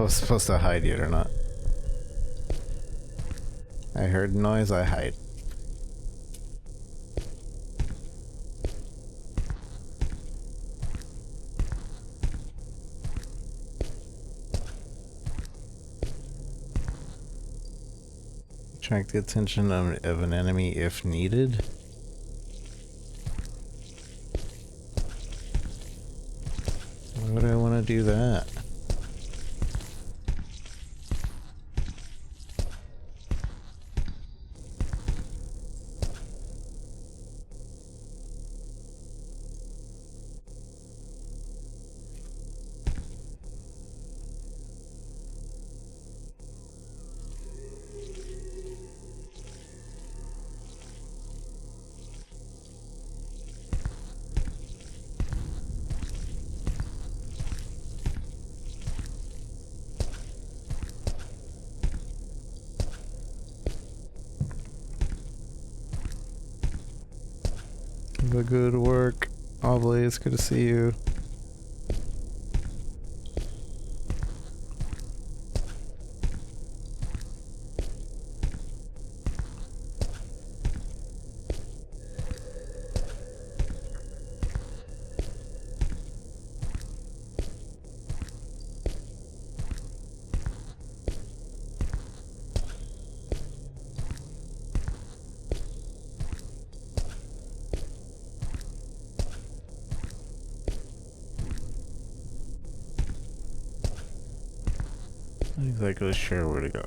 was supposed to hide yet or not. I heard noise, I hide. Attract the attention of an enemy if needed. Why would I want to do that? Good work. Obviously, it's good to see you. Not exactly sure where to go.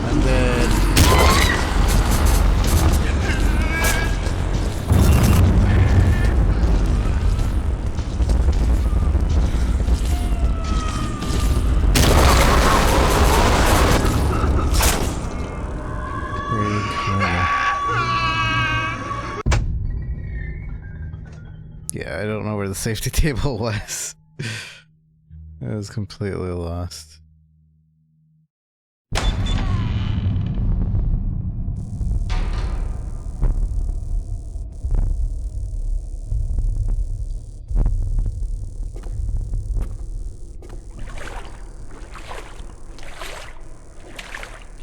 I'm dead. Very cool. Yeah, I don't know where the safety table was. I was completely lost.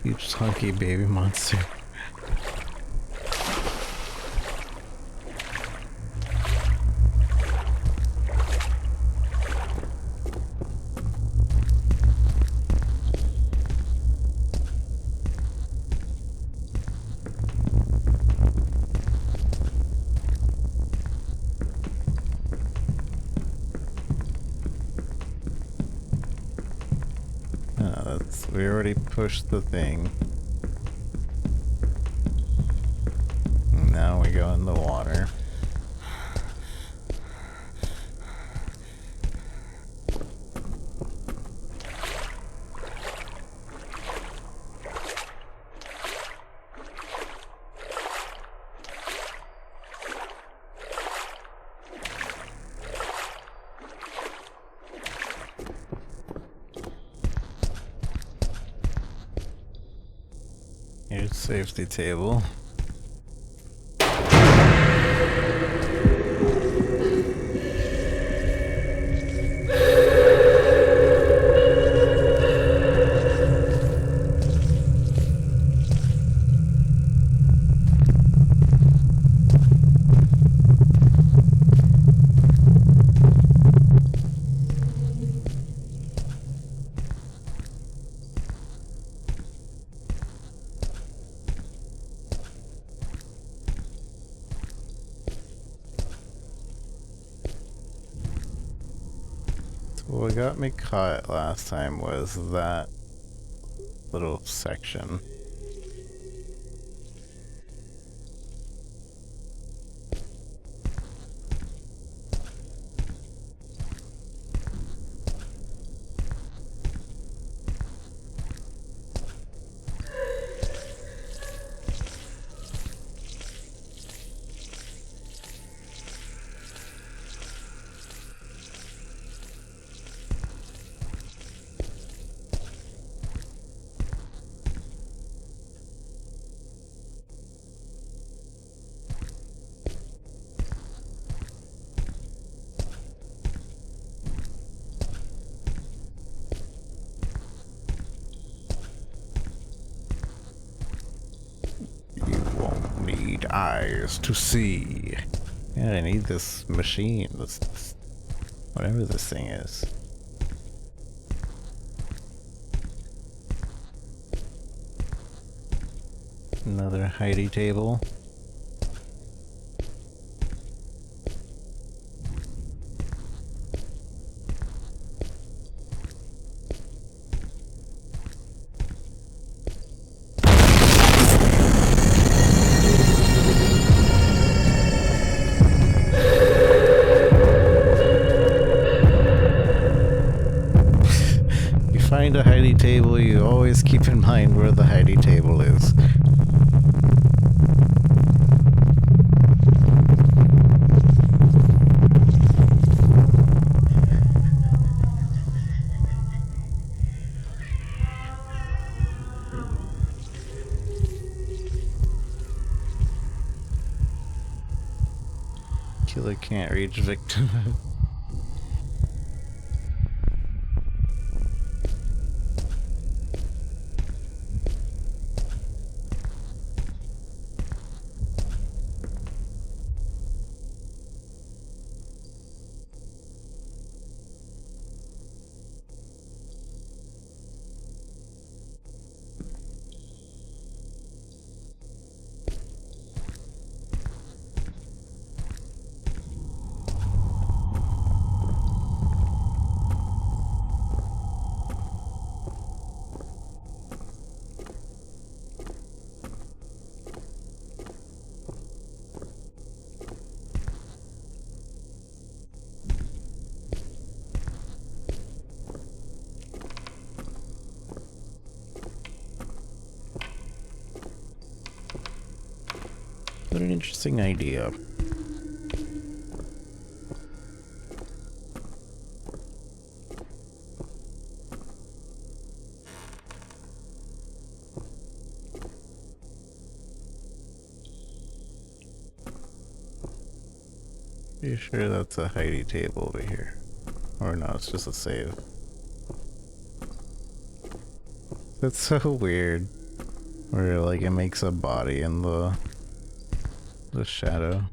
Huge chunky baby monster. We already pushed the thing. Now we go in the water. Here's safety table. What got me caught last time was that little section. Eyes to see. Yeah, I need this machine. This whatever this thing is. Another Heidi table. Find a Heidi table, you always keep in mind where the Heidi table is. Killer can't reach victim. What an interesting idea. Pretty sure that's a Heidi table over here. Or no, it's just a save. That's so weird. Where like it makes a body in the shadow.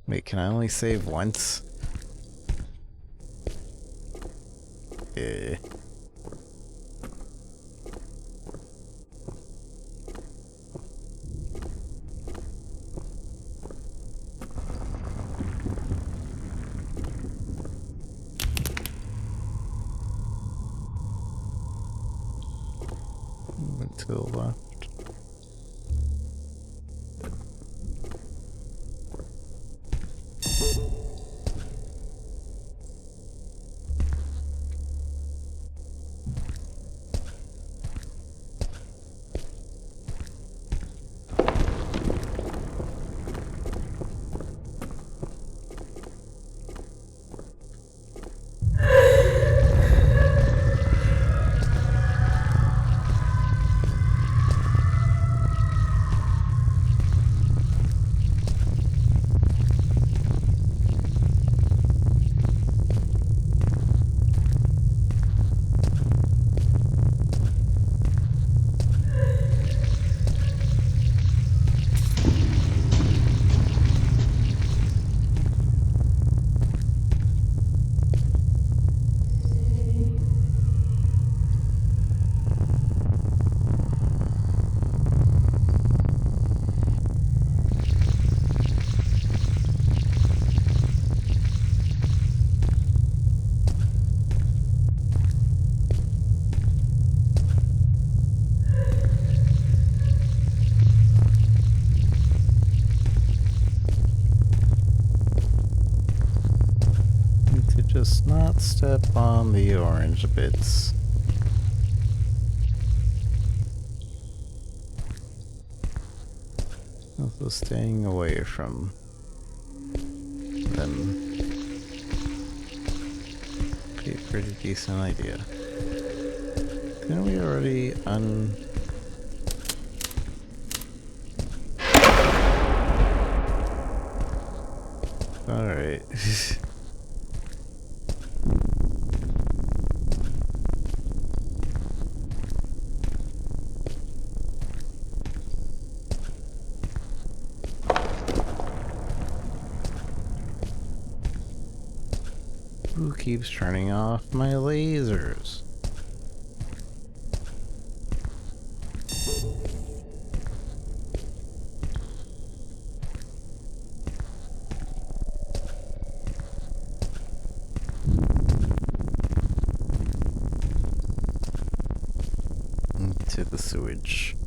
Wait, can I only save once? Yeah. To the left. just not step on the orange bits. Also staying away from them. Be a pretty decent idea. Didn't we already Alright. Who keeps turning off my lasers? To the sewage.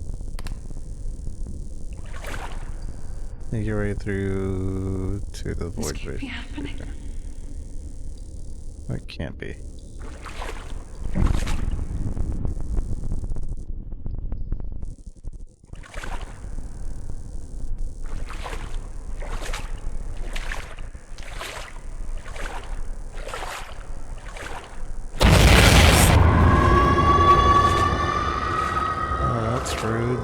Make your way through to the This void can't bridge. be happening. It can't be. Oh, that's rude.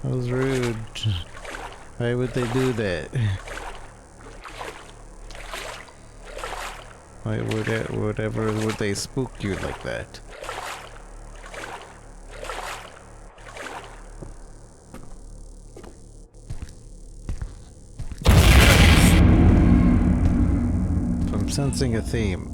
That was rude. Why would they do that? Why would it, whatever would they spook you like that? I'm sensing a theme.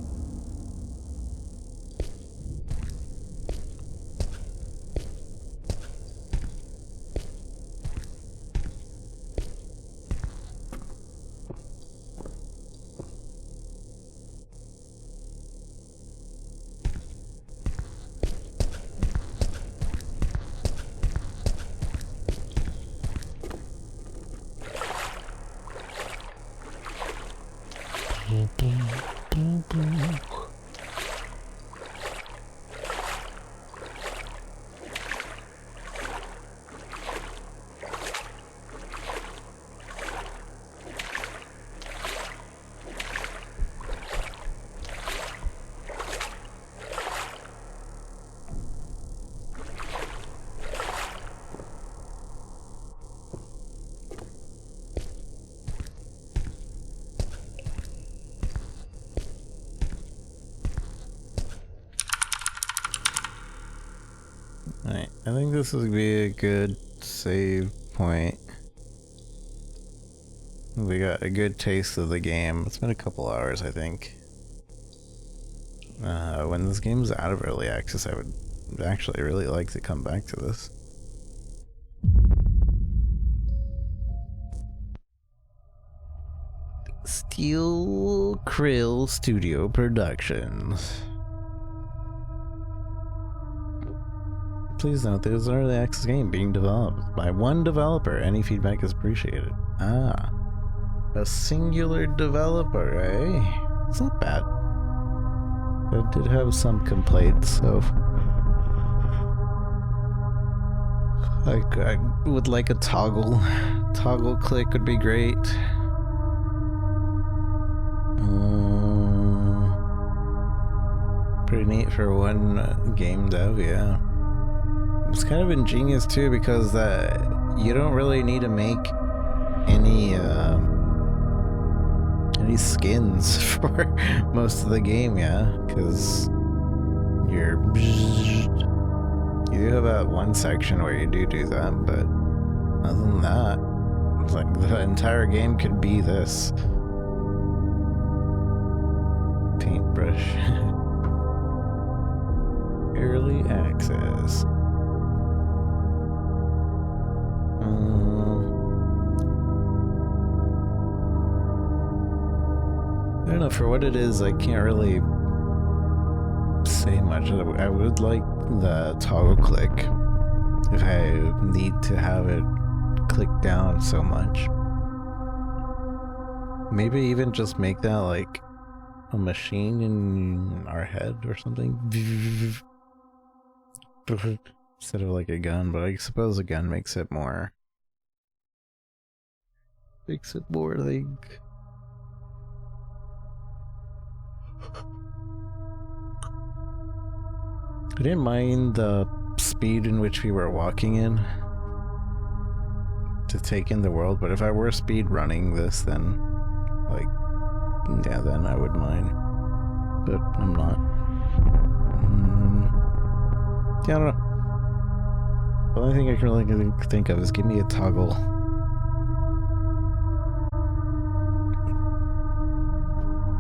Alright, I think this would be a good save point. We got a good taste of the game. It's been a couple hours, I think. When this game's out of early access, I would actually really like to come back to this. Steel Krill Studio Productions. Please note, there's an early access game being developed by one developer. Any feedback is appreciated. Ah. A singular developer, eh? It's not bad. I did have some complaints, so... I would like a toggle. Toggle click would be great. Pretty neat for one game dev, yeah. It's kind of ingenious too, because you don't really need to make any skins for most of the game, yeah, because you do have that one section where you do that, but other than that, it's like the entire game could be this paintbrush. Early access. I don't know, for what it is, I can't really say much. I would like the toggle click if I need to have it click down so much. Maybe even just make that like a machine in our head or something. Instead of like a gun, but I suppose a gun makes it more like I didn't mind the speed in which we were walking in to take in the world, but if I were speed running this, then like yeah, then I would mind, but I'm not. Yeah, I don't know. The only thing I can really think of is give me a toggle